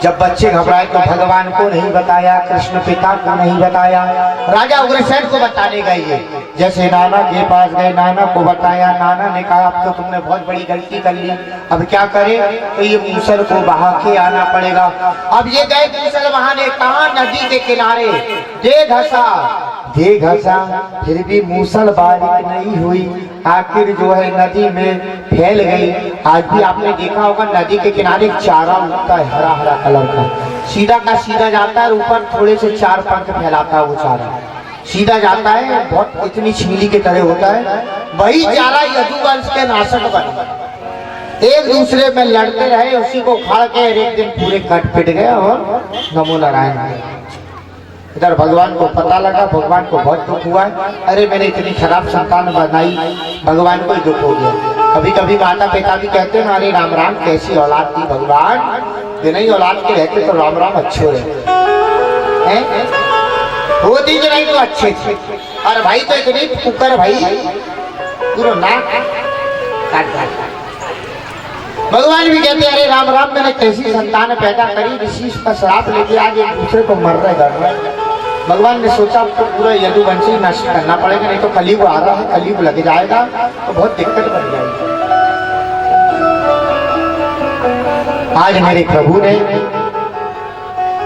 जब बच्चे घबराए तो भगवान को नहीं बताया, कृष्ण पिता को नहीं बताया, राजा उग्रसेन को बताने गए। जैसे नाना के पास गए, नाना को बताया, नाना ने कहा अब तो तुमने बहुत बड़ी गलती कर ली, अब क्या करे, तो ये मूसल को बहा के आना पड़ेगा। अब ये गए मूसल बहाने, कहा नदी के किनारे, दे घसा, फिर भी मूसल बारिश नहीं हुई, आखिर जो है नदी में फैल गई। आज भी आपने देखा होगा नदी के किनारे चारा उगता है, हरा हरा कलर का, सीधा का सीधा जाता है, ऊपर थोड़े से चार पंख फैलाता है, वो चारा सीधा जाता है, बहुत इतनी छीली की तरह होता है। वही चारा यदुवंश के नाशक बने, एक दूसरे में लड़ते रहे, उसी को खाड़ के एक दिन पूरे कट पिट गए और नमो नारायण। इधर भगवान को पता लगा, भगवान को बहुत दुख हुआ, अरे मैंने इतनी खराब संतान बनाई, भगवान को ही दुख हो गया। कभी कभी माता पिता भी कहते हैं अरे राम राम कैसी औलाद दी भगवान, बिना ही औलाद के रहते तो राम राम अच्छे रहे, होती कि नहीं तो अच्छे थे। और भाई तो इतनी कुकर भाई पूरा नाक काट। भगवान भी कहते अरे राम राम मैंने कैसी संतान पैदा करी, ऋषि का श्राप लेके आज एक दूसरे को मर रहे कर रहे। भगवान ने सोचा तो पूरा यदुवंश ही नष्ट करना पड़ेगा, नहीं तो कलयुग आ रहा है, कलयुग लग जाएगा तो बहुत दिक्कत बन जाएगी। आज मेरे प्रभु ने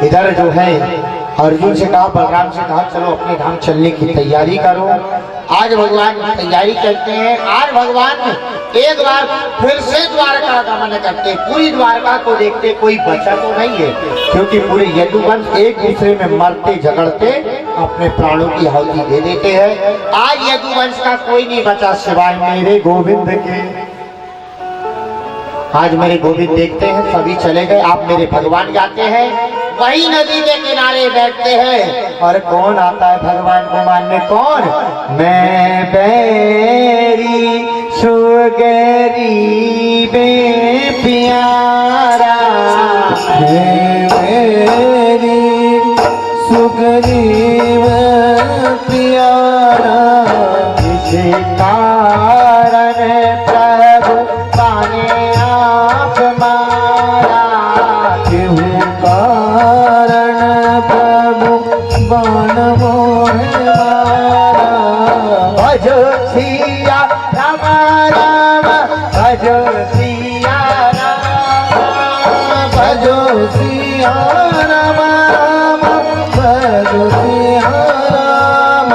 इधर जो है अर्जुन से कहा, बलराम से कहा चलो अपने धाम चलने की तैयारी करो। आज भगवान तैयारी करते हैं। आज भगवान एक बार फिर से द्वारका गमन करते, पूरी द्वारका को देखते, कोई बचा तो नहीं है, क्योंकि पूरे यदुवंश एक दूसरे में मरते झगड़ते अपने प्राणों की आहुति दे देते हैं। आज यदुवंश का कोई नहीं बचा सिवाय मेरे गोविंद के। आज मेरे गोविंद देखते हैं सभी चले गए, आप मेरे भगवान जाते हैं, वही नदी के किनारे बैठते हैं, और कौन आता है भगवान को मानने, कौन, मैं बैरी सुगरी बे प्यारा, मेरी सुगरीव प्यारा, इसी कारण प्रभु पाने आप मारा, केहू कारण प्रभु बाण मोहे मारा, भजो सिया राम राम, भजो सिया राम, भजो सिया राम राम, भजो सिया राम,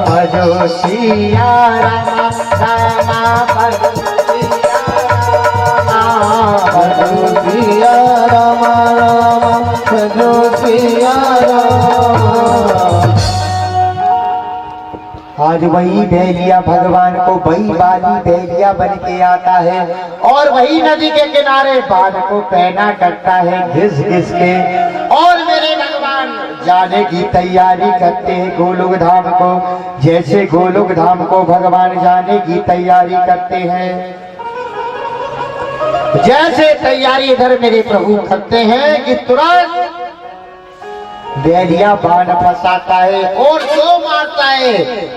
भजो सिया राम राम, भजो सिया राम राम, भजो सिया राम। आज वही भेलिया भगवान को वही बाली भेलिया बन के आता है, और वही नदी के किनारे बाण को पहना करता है घिस घिस के, और मेरे भगवान जाने की तैयारी करते हैं गोलोक धाम को। जैसे गोलोक धाम को भगवान जाने की तैयारी करते हैं, जैसे तैयारी इधर मेरे प्रभु करते हैं कि तुरंत बैरिया बाण फंसाता है और जो मारता है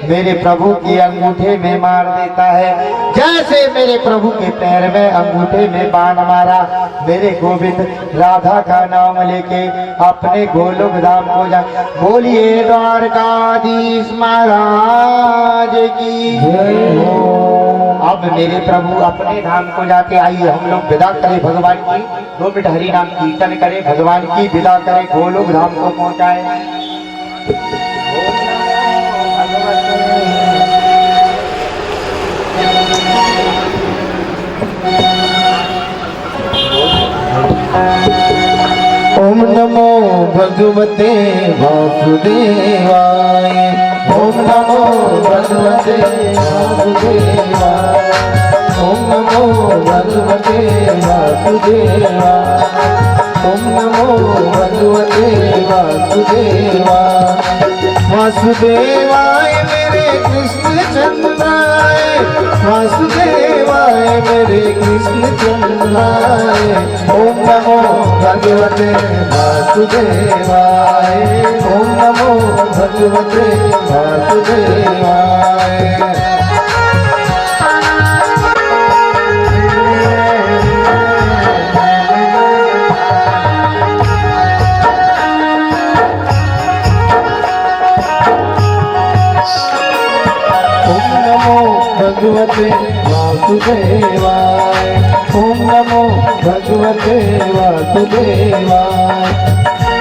मेरे प्रभु की अंगूठे में मार देता है। जैसे मेरे प्रभु के पैर में अंगूठे में बाण मारा, मेरे गोविंद राधा का नाम लेके अपने गोलोक धाम को जा। बोलिए द्वारकाधीश महाराज की जय हो। अब मेरे प्रभु अपने धाम को जाके आइए हम लोग विदा करें भगवान की, 2 मिनट हरि नाम कीर्तन करें, भगवान की विदा करें, गोलोक धाम को पहुंचाएं। ओम नमो भगवते वासुदेवाय, ओम नमो भगवते वासुदेवाय, ओम नमो भगवते वासुदेवा ओम नमो भगवते वासुदेवा वासुदेवाय मेरे कृष्ण चंद्राय वासुदेवाय मेरे कृष्ण चंद्राय ओम नमो भगवते वासुदेवाय ओम नमो भगवते वासुदेवाय भगवते वासुदेवाय ओम नमो भगवते वासुदेवाय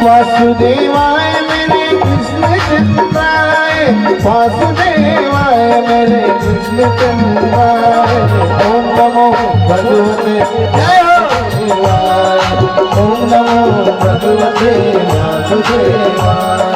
वासुदेवाय मेरे कृष्ण चंद्राय वासुदेवाय मेरे कृष्ण चंद्राय ओम नमो भगवते वासुदेवाय ओम नमो भगवते वासुदेवाय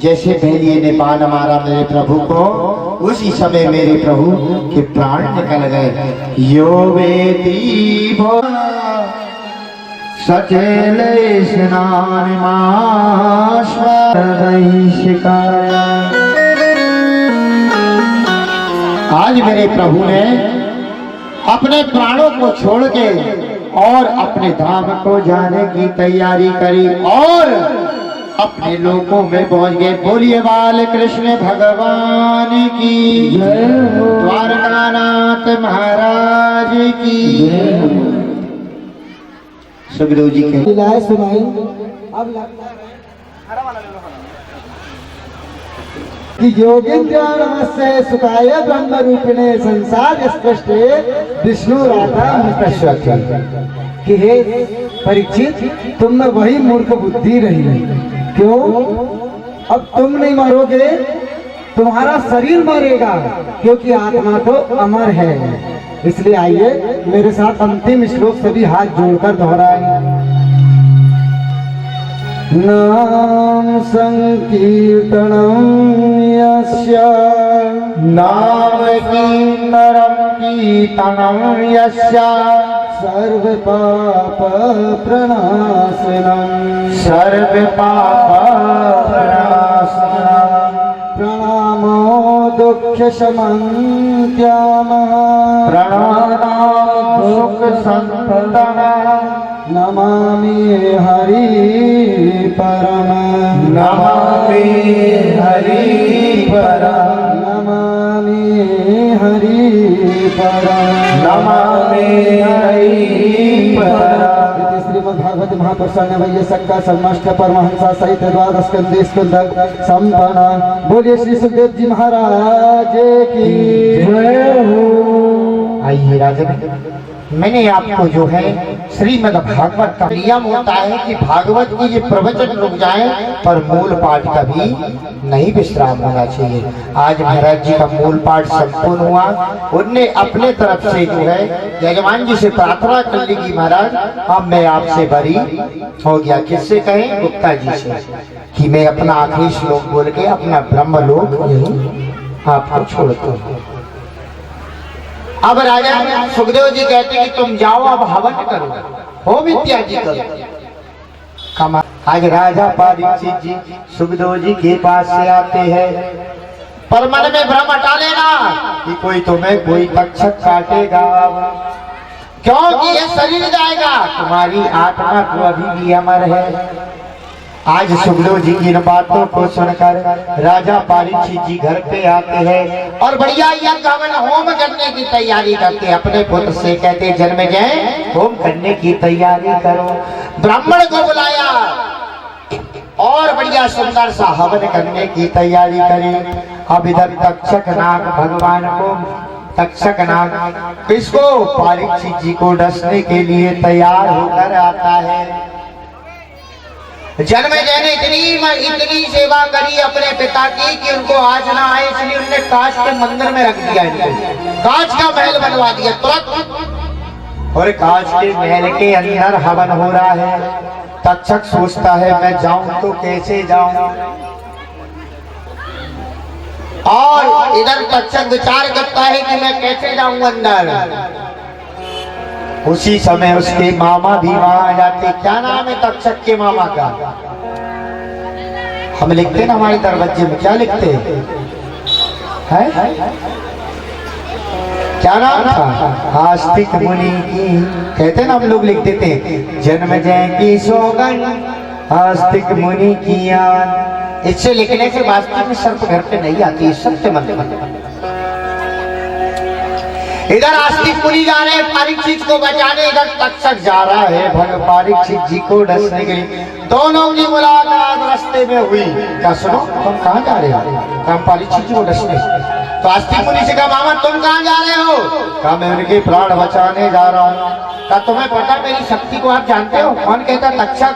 जैसे भेड़िए ने बाण मारा मेरे प्रभु को, उसी समय मेरे प्रभु के प्राण निकल गए। यो वेदी भो सचेले स्नान आज मेरे प्रभु ने अपने प्राणों को छोड़ के और अपने धाम को जाने की तैयारी करी और अपने लोकों में पहुंच गए। बोलिए बाल कृष्ण भगवान की जय हो, द्वारकानाथ महाराज की जय हो। सुखदेव जी के लीलाएं सुनाई। अब लगता है कि योगेन्द्र नमस्ते सुखाय ब्रह्म रूपिणे संसार स्पष्टे विष्णु राधा मुक्त कि हे परीक्षित, तुम में वही मूर्ख बुद्धि रही। क्यों? अब तुम नहीं मरोगे, तुम्हारा शरीर मरेगा, क्योंकि आत्मा तो अमर है। इसलिए आइए मेरे साथ अंतिम श्लोक सभी हाथ जोड़कर दोहराएं। नाम संकीर्तनम यस्य नाम कीर्तनम यस्य सर्व पाप प्रणाशनम प्रणामो दुःख शमन्त्यामः दुःख संततः नमामि हरि परम नमामि हरि परम नमामि हरि परम नमामि हरि परम। श्रीमद्भागवत महापुराण वैय सक्का सन्माष्ट परमहंसा सहित द्वादश स्कंदे स्कंद संपन्न। बोलिए श्री सुखदेव जी महाराज की जय हो। आइए राजन, मैंने आपको जो है श्रीमद् भागवत का नियम होता है कि भागवत की ये प्रवचन रुक जाए पर मूल पाठ का भी नहीं विश्राम होना चाहिए। आज महाराज जी का मूल पाठ संपूर्ण हुआ। उनने अपने तरफ से जो है यजमान जी से प्रार्थना कर ली कि महाराज अब मैं आपसे बरी हो गया। किससे कहें? गुप्ता जी से, कि मैं अपना आखिरी श्लोक बोल के अपना ब्रह्मलोक आपको छोड़ता हूँ। अब राजा सुखदेव जी कहते कि तुम जाओ अब हवन करो, होम इत्यादि करो। आज राजा परीक्षित जी सुखदेव जी के पास से आते हैं, पर मन में भ्रम हटा लेना कि कोई तुम्हें कोई तक्षक काटेगा, क्योंकि ये शरीर जाएगा, तुम्हारी आत्मा तो अभी भी अमर है। आज सुखदेव जी की इन बातों को सुनकर राजा परीक्षित जी घर पे आते हैं और बढ़िया यज्ञ हवन होम करने की तैयारी करते, अपने पुत्र से कहते जन्मेजय होम करने की तैयारी करो। ब्राह्मण को बुलाया और बढ़िया सुंदर सा हवन करने की तैयारी करी। अब इधर तक्षक नाग भगवान को, तक्षक नाग किसको, परीक्षित जी को डसने के लिए तैयार होकर आता है। जन्मेजय ने इतनी सेवा करी अपने पिता की कि उनको आज ना आए, इसलिए उन्होंने कांच के मंदिर में रख दिया, इनको कांच का महल बनवा दिया तुरंत। और कांच के महल के अंदर हवन हो रहा है। तक्षक सोचता है मैं जाऊं तो कैसे जाऊं, और इधर तक्षक विचार करता है कि मैं कैसे जाऊं अंदर। उसी समय उसके मामा भी वहां आ जाते। क्या नाम है तक्षक के मामा का? हम लिखते ना हमारे दरवाजे में, क्या लिखते हैं? क्या नाम था? आस्तिक मुनि की, कहते ना हम लोग लिख देते जन्मेजय की सौगन आस्तिक मुनि की याद। इससे लिखने से वास्तव में सर्प घर पे नहीं आती, सत्य मंत्र। इधर आस्तिक मुनि जा रहे हैं परीक्षित को बचाने, इधर तक्षक जा रहा है भगवान परीक्षित जी को डसने के लिए। दोनों की मुलाकात रास्ते में हुई। क्या सुनो, तुम कहाँ जा रहे हो? हम परीक्षित जी को डसने। तो आस्तिक मुनि से कहा मामा तुम कहाँ जा रहे हो? कहा मैं उनके प्राण बचाने जा रहा हूँ। कहा तुम्हें पता मेरी शक्ति को आप जानते हो? कौन कहता? तक्षक।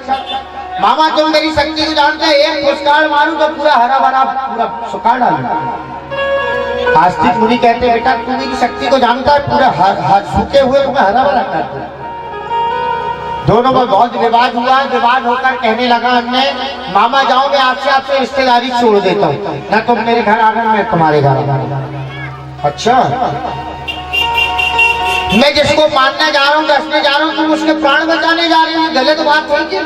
मामा तुम मेरी शक्ति को जानते हो, एक फुसकार मारूं तो पूरा हरा भरा पूरा सुखा डालूं। आस्तिक मुनि कहते बेटा तू मेरी शक्ति को जानता है, पूरा सूखे हुए तुम्हें हरा भरा कर दूं। दोनों में बहुत विवाद हुआ। विवाद होकर कहने लगा हमने मामा जाओ मैं आपसे रिश्तेदारी छोड़ देता हूँ, ना तुम मेरे घर आना मैं तुम्हारे घर आना। अच्छा मैं जिसको मारने जा रहा हूँ, डसने जा रहा हूँ, तुम उसके प्राण बचाने जा रहे हो, गलत बात है कि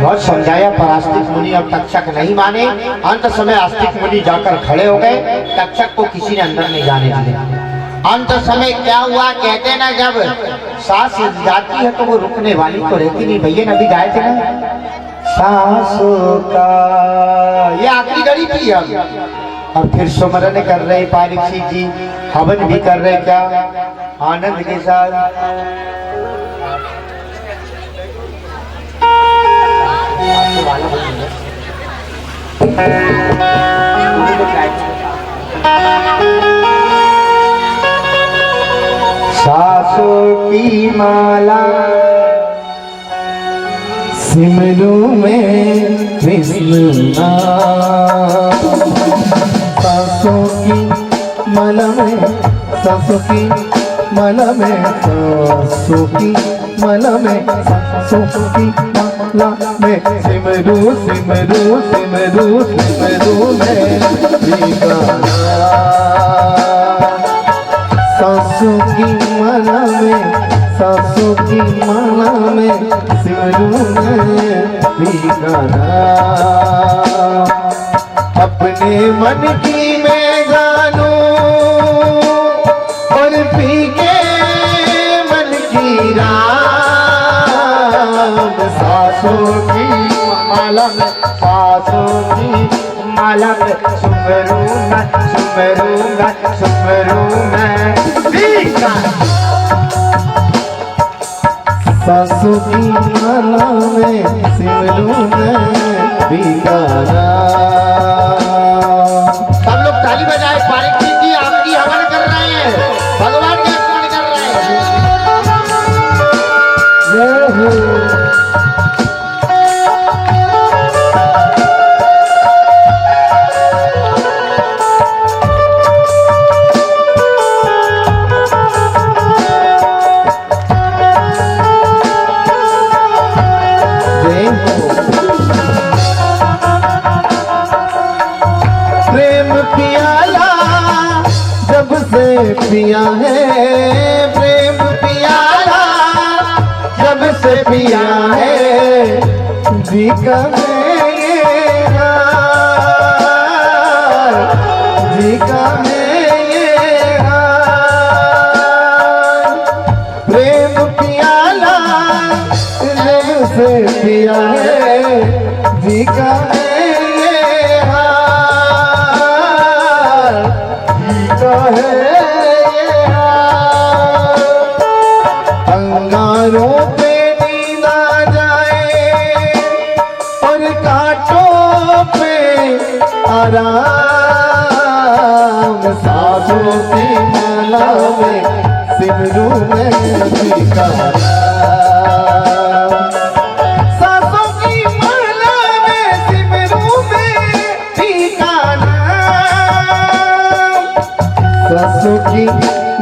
बहुत समझाया पर आस्तिक मुनि अब तक्षक नहीं माने। अंत समय आस्तिक मुनि जाकर खड़े हो गए, तक्षक को किसी ने अंदर नहीं जाने दिया। अंत समय क्या हुआ, कहते ना जब सांस जाती है तो वो रुकने वाली तो रहती नहीं। भैया नबी गाए थे ना सांसों का, ये आखिरी घड़ी थी। अब और फिर सुमरन कर रहे परीक्षित जी, हवन भी कर रहे, क्या आनंद के साथ। सासों की माला सिमरू में विस्मृता, सासों की माला में, सासों की माला में, सासों की माला में, सासों की माला में, सिमरू सिमरू सिमरू सिमरू में भीगाना। सासों की माला में, सासों की माला में, सिमरू में भीगाना। अपने मन की मैं जानू और पी के मन की राम। सासों की माला में, सासों की माला में, सुमरू मैं, सुमरू मैं, सुमरू मैं भीगा। सासों की माला में, सिमरू में भीगाना। सब लोग ताली बजाए, परीक्षित जी आपकी हवन कर रहे हैं, भगवान के स्मरण कर रहे हैं। पिया है प्रेम पियाला, जब से पिया है जीका है ये हाल, जीका है ये हाल। प्रेम पियाला जब से राम सासों की माला में सिमरू में भिखाराम सासों की माला में सिमरू में भिखाराम सासों की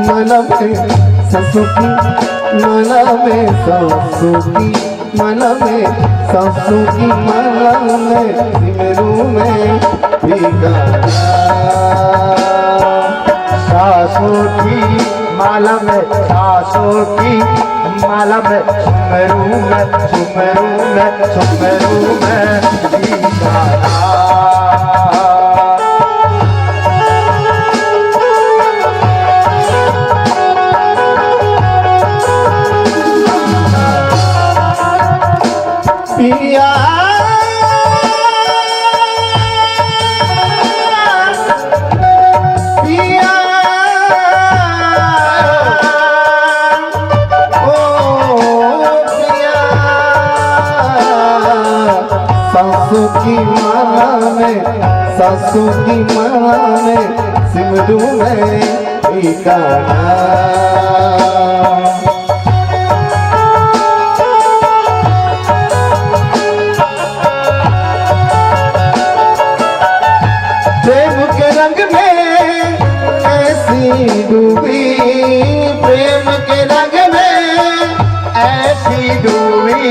माला में सासों की माला में सासों की माला में सासों की माला में सिमरू में भिखाराम सासों की माला में सासों की माला में सुमरू में सुमरू में सुमरू में पिया पिया ओ पिया सासू की माला में सासू की माला में सिमरू में भिखाराम प्रेम के रंग में ऐसी डूबी प्रेम के रंग में ऐसी डूबी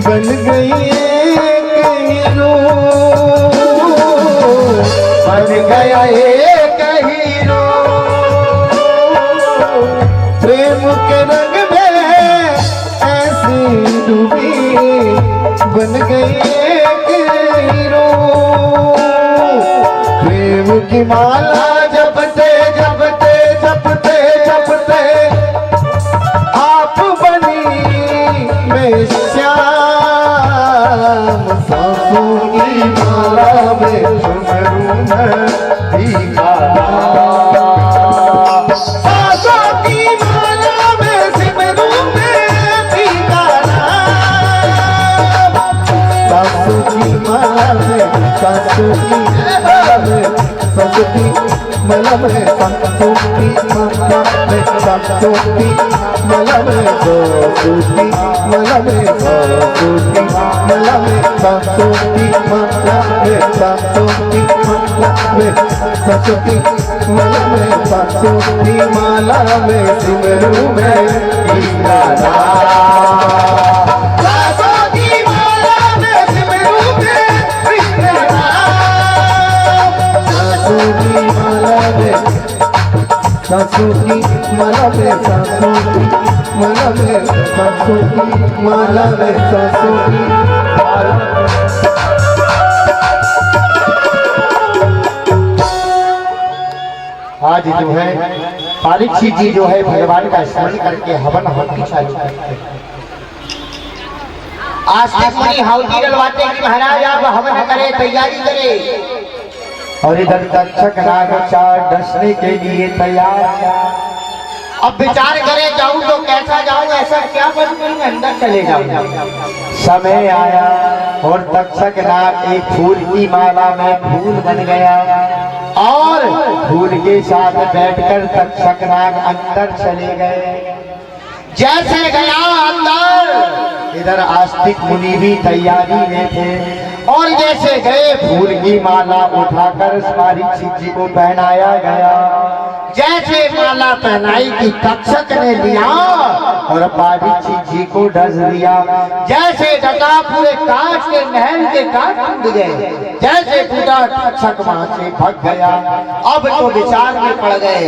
बन गई एक हीरो बन गया एक हीरो प्रेम के रंग में ऐसी डूबी बन गई एक हीरो प्रेम की माला जपते जपते जपते जपते आप बनी मैं श्याम सासों की माला में सुमरू में भिखाराम सासों की माला में सिमरू में भिखाराम सासों की माला में सासों की माला में सासों की माला में सासों की माला में सासों की माला में सासों की माला में सासों की माला में सासों की माला में सासों की माला में सासों की माला में सासों की माला में सिमरू में भिखाराम सासों की माला में सिमरू में भिखाराम सासों की माला में सासों की माला में सासों की माला में सासों की माला में सासों की माला आज जो है परीक्षित जी जो है भगवान का स्मरण करके हवन होती चालू करते हैं। आस्तिक मुनि हाउदी डलवाते कि महाराज आप हवन करे तैयारी करे और इधर दक्षक नाग चार डसने के लिए तैयार। अब विचार करे जाऊं तो कैसा जाऊं ऐसा क्या करूं अंदर चले जाऊं। समय आया और तक्षक नाग एक फूल की माला में फूल बन गया और फूल के साथ बैठकर तक्षक नाग अंदर चले गए। जैसे गया अंदर इधर आस्तिक मुनि भी तैयारी में थे और जैसे गए फूल की माला उठाकर परीक्षित जी को पहनाया गया। जैसे माला पहनाई कि तक्षक ने लिया और परीक्षित जी को डस दिया। जैसे डटा पूरे कांच के महल के कांच टूट गए। जैसे टूटा तक्षक वहां से भाग गया। अब तो विचार में पड़ गए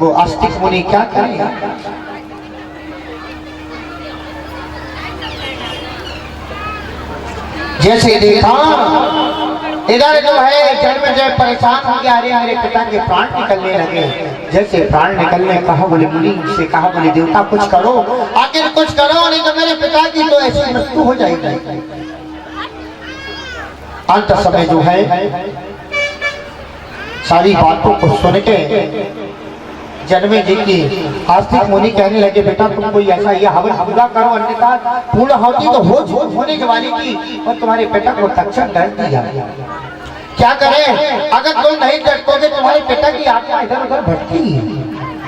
वो आस्तिक मुनि क्या करें। जैसे देखा इधर जो है जन्मेजय परेशान हो गया। अरे मेरे पिता के प्राण निकलने लगे। जैसे प्राण निकलने कहा बोले मुनि से कहा बोले देवता कुछ करो आखिर कुछ करो नहीं तो मेरे पिता की तो ऐसी मृत्यु हो जाएगी। अंत समय जो है सारी बातों को सुन के जन्मे जी की आस्तिक मुनि कहने लगे बेटा तुम कोई ऐसा ये हवन पूरा करो अन्यथा पूर्ण होती तो होने वाली थी और तुम्हारे बेटा को तक्षक डर दिया। क्या करें? अगर तुम नहीं डटोगे तुम्हारे पिता की आत्मा इधर उधर भटकी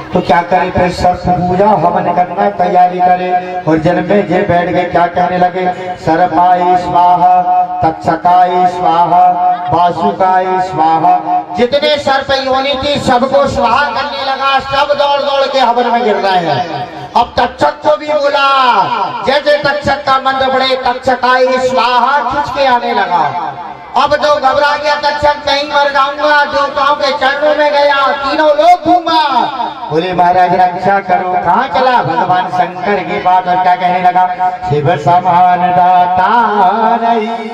तो क्या करें? फिर सर्प पूजा हवन करना तैयारी करे और जन में जे बैठ गए क्या कहने लगे? सर्पाय स्वाहा, तक्षकाय स्वाहा, वासुकाय स्वाहा। जितने सर्प योनि थी सबको स्वाहा करने लगा। सब दौड़ दौड़ के हवन में गिर रहे हैं। अब तक्षक को भी बोला, जैसे तक्षक का मंत्र पड़े तक्षकाय स्वाहा खिंच के आने लगा। अब जो घबरा गया तक्षक, कहीं मर जाऊंगा, देवताओं के चरणों में गया, तीनों लोग घूमा। बोले महाराज रक्षा करो। कहाँ चला? भगवान शंकर की बात। और क्या कहने लगा? शिव समान दाता नहीं,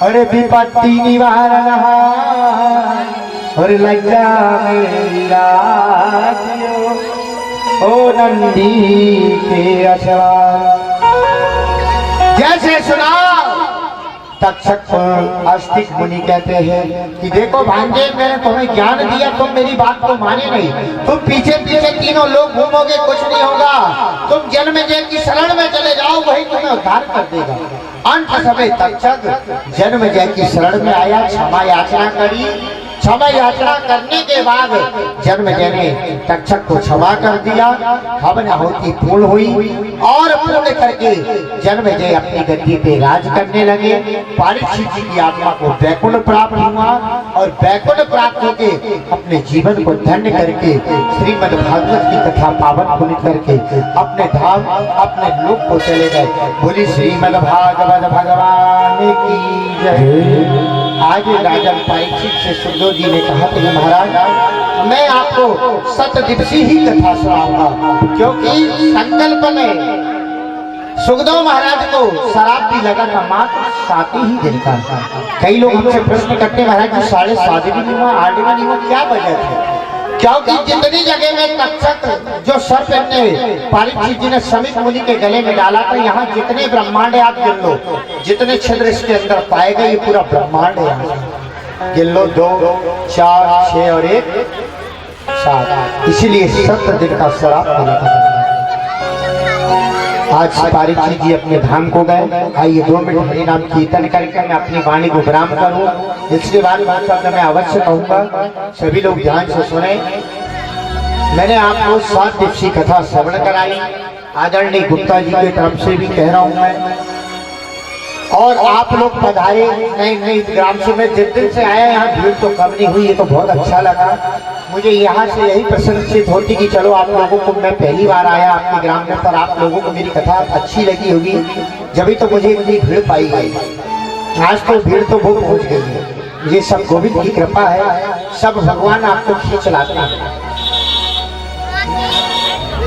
अरे विपत्ति निवारण और लज्जा मेरा ओ नंदी के अश्वार। जैसे सुना तक्षक को आस्तिक मुनि कहते हैं कि देखो भांजे, मैंने तुम्हें ज्ञान दिया, तुम मेरी बात को माने नहीं। तुम पीछे पीछे तीनों लोग घूमोगे, कुछ नहीं होगा। तुम जन्मेजय की शरण में चले जाओ, वही तुम्हें उद्धार कर देगा। अंत समय तक्षक जन्मेजय की शरण में आया, क्षमा याचना करी। क्षमा याचना करने के बाद जन्मेजय ने तक्षक को क्षमा कर दिया। हवन आहुति पूर्ण हुई और पूर्ण करके जन्मेजय अपनी गद्दी पे राज करने लगे। परीक्षित जी की आत्मा को वैकुंठ प्राप्त हुआ और वैकुंठ प्राप्त होके अपने जीवन को धन्य करके श्रीमद् भागवत की कथा पावन पुनित करके अपने धाम अपने लोक को चले गए। बोली श्रीमद् भागवत भगवान की जय। आज राजन परीक्षित से सुखदेव जी ने कहा कि महाराज, मैं आपको 7 दिवसीय ही कथा सुनाऊंगा, क्योंकि संकल्प में सुखदेव महाराज को शराब भी लगा था मात्र 7 ही दिन का। कई लोग हमसे प्रश्न करते महाराज जी 7.5 भी नहीं हुआ, 8 भी नहीं हुआ, क्या वजह थी? क्योंकि जितनी जगह में तक्षक जो सर्प ने परीक्षित जी ने समीप मुनि के गले में डाला था, यहाँ जितने ब्रह्मांड आप गिन लो, जितने छिद्र इसके अंदर पाए गए, ये पूरा ब्रह्मांड है। गिन लो 2, 4, 6 और 1, 7। इसीलिए 7 दिन का श्राप मिला था। आज परीक्षित जी अपने धाम को गए। आइए 2 मिनट हरि नाम कीर्तन करके मैं अपनी वाणी को विराम करूं। इसके बाद मैं अवश्य कहूंगा, सभी लोग ध्यान से सुने। मैंने आपको 7 दिवसीय कथा श्रवण कराई। आदरणीय गुप्ता जी की तरफ से भी कह रहा हूं मैं, और आप लोग पधारे। नहीं ग्राम से मैं जिस दिन से आया यहाँ भीड़ तो कम नहीं हुई, ये तो बहुत अच्छा लगा मुझे। यहाँ से यही प्रसन्नचित होती कि चलो आप लोगों को, मैं पहली बार आया आपके ग्राम में, पर आप लोगों को मेरी कथा अच्छी लगी होगी, जब तो मुझे इतनी भीड़ पाई गई। आज तो भीड़ तो बहुत पहुँच गई है। ये सब गोविंद की कृपा है, सब भगवान आपको खींच लाते हैं।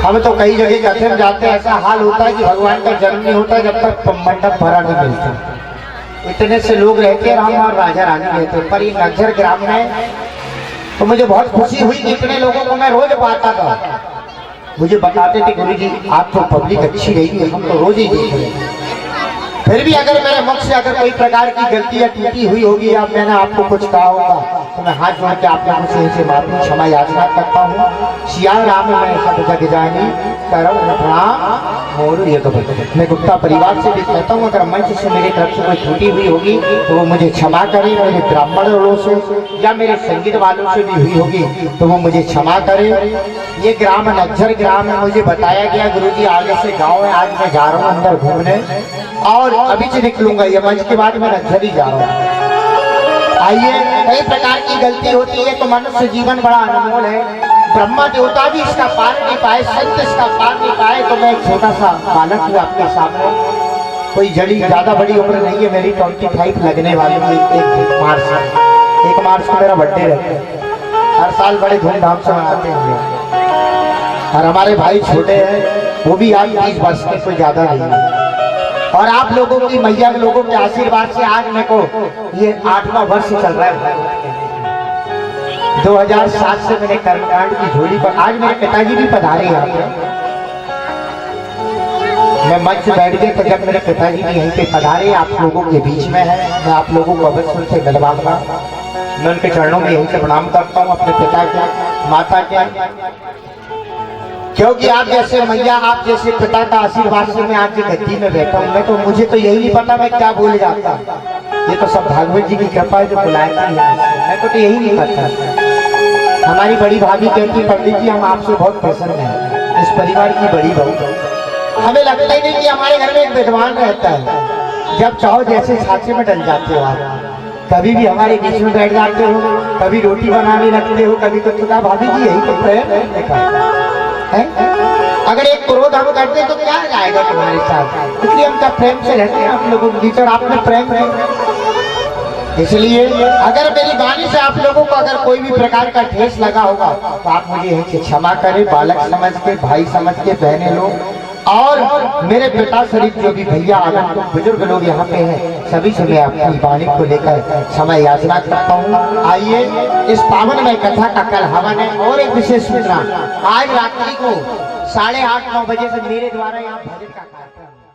हम तो कई जगह कथे में जाते हैं, ऐसा हाल होता है कि भगवान का जन्म नहीं होता जब तक मंडप भरा नहीं मिलता। इतने से लोग रहते राम और राजा रानी रहते। पर ये नक्सर ग्राम में तो मुझे बहुत खुशी हुई कि इतने लोगों को मैं रोज पाता था। मुझे बताते थे गुरु जी आप तो पब्लिक अच्छी रहेगी, हम तो रोज ही देख रहे हैं। फिर भी अगर मेरे मुख से अगर कोई प्रकार की गलती या टूटी हुई होगी या मैंने आपको कुछ कहा होगा तो मैं हाथ जोड़ के आप लोगों से माफी क्षमा याचना करता हूँ। सिया राम मैं सब जग जानी करम प्रणाम और मैं गुप्ता परिवार से भी कहता हूँ, अगर मंच से मेरी तरफ से कोई त्रुटि हुई होगी तो वो मुझे क्षमा करे। मेरे ब्राह्मण वालों से या मेरे संगीत वालों से भी हुई होगी तो वो मुझे क्षमा करे। ये ग्राम नक्सर ग्राम है, मुझे बताया गया गुरु जी आगे से गाँव है। आज मैं जा रहा हूँ अंदर घूमने और अभी से निकलूंगा, ये मंच के बाद मैं नक्सर ही जा रहा हूँ। आइए, कई प्रकार की गलती होती है तो मनुष्य जीवन बड़ा अनमोल है। ब्रह्मा देवता भी इसका पार नहीं पाए, संत इसका पार नहीं पाए। तो मैं एक छोटा सा बालक हूँ आपके सामने, कोई जड़ी ज्यादा बड़ी उम्र नहीं है मेरी, 25 लगने वाली है। 1 मार्च को मेरा बर्थडे रहता है, हर साल बड़े धूमधाम से मनाते हैं। और हमारे भाई छोटे हैं, वो भी आज 20 वर्ष के, कोई ज्यादा नहीं है। और आप लोगों की मैया के लोगों के आशीर्वाद से आज मेरे को ये 8वां वर्ष चल रहा है। 2007 से मैंने कर्मकांड की झोली पर, आज मेरे पिताजी भी पधारे यहाँ पे। मैं मंच बैठ गया तो जब मेरे पिताजी भी यहीं पे पधारे, आप लोगों के बीच में है, मैं आप लोगों को अवश्य उनसे मिलवाऊंगा। मैं उनके चरणों में यहीं से प्रणाम करता हूँ, अपने पिता के माता के, क्योंकि आप जैसे मैया आप जैसे पिता का आशीर्वाद से मैं आज की गद्दी में बैठा हूँ। मैं तो मुझे तो यही नहीं पता मैं क्या बोल जाता, ये तो सब भागवत जी की कृपा है जो बुलाया है। मैं को तो यही नहीं पता। हमारी बड़ी भाभी कहती पंडित जी हम आपसे बहुत प्रसन्न हैं, इस परिवार की बड़ी बहू। हमें लगता ही नहीं कि हमारे घर में एक विद्वान रहता है। जब चाहो जैसे साचे में डल जाते हो आप, कभी भी हमारे बीच में बैठ जाते हो, कभी रोटी बनाने लगते हो, कभी तो खुदा भाभी जी यही तो प्रेम है। अगर एक क्रोध हम करते तो क्या जाएगा तुम्हारे साथ, इसलिए हम क्या प्रेम से रहते हैं आप लोगों के बीच, और आप में प्रेम है। इसलिए अगर मेरी वाणी से आप लोगों को अगर कोई भी प्रकार का ठेस लगा होगा तो आप मुझे यहीं से क्षमा करें, बालक समझ के, भाई समझ के, बहने लोग और मेरे पिता शरीफ जो भी भैया आगंतुक बुजुर्ग लोग यहाँ पे हैं, सभी से मैं अपनी वाणी को लेकर समय याचना करता हूँ। आइए इस पावन में कथा का कल हवन है। और एक विशेष सूचना, आज रात्रि को 8:30-9 बजे से मेरे द्वारा यहाँ भजन का कार्यक्रम है।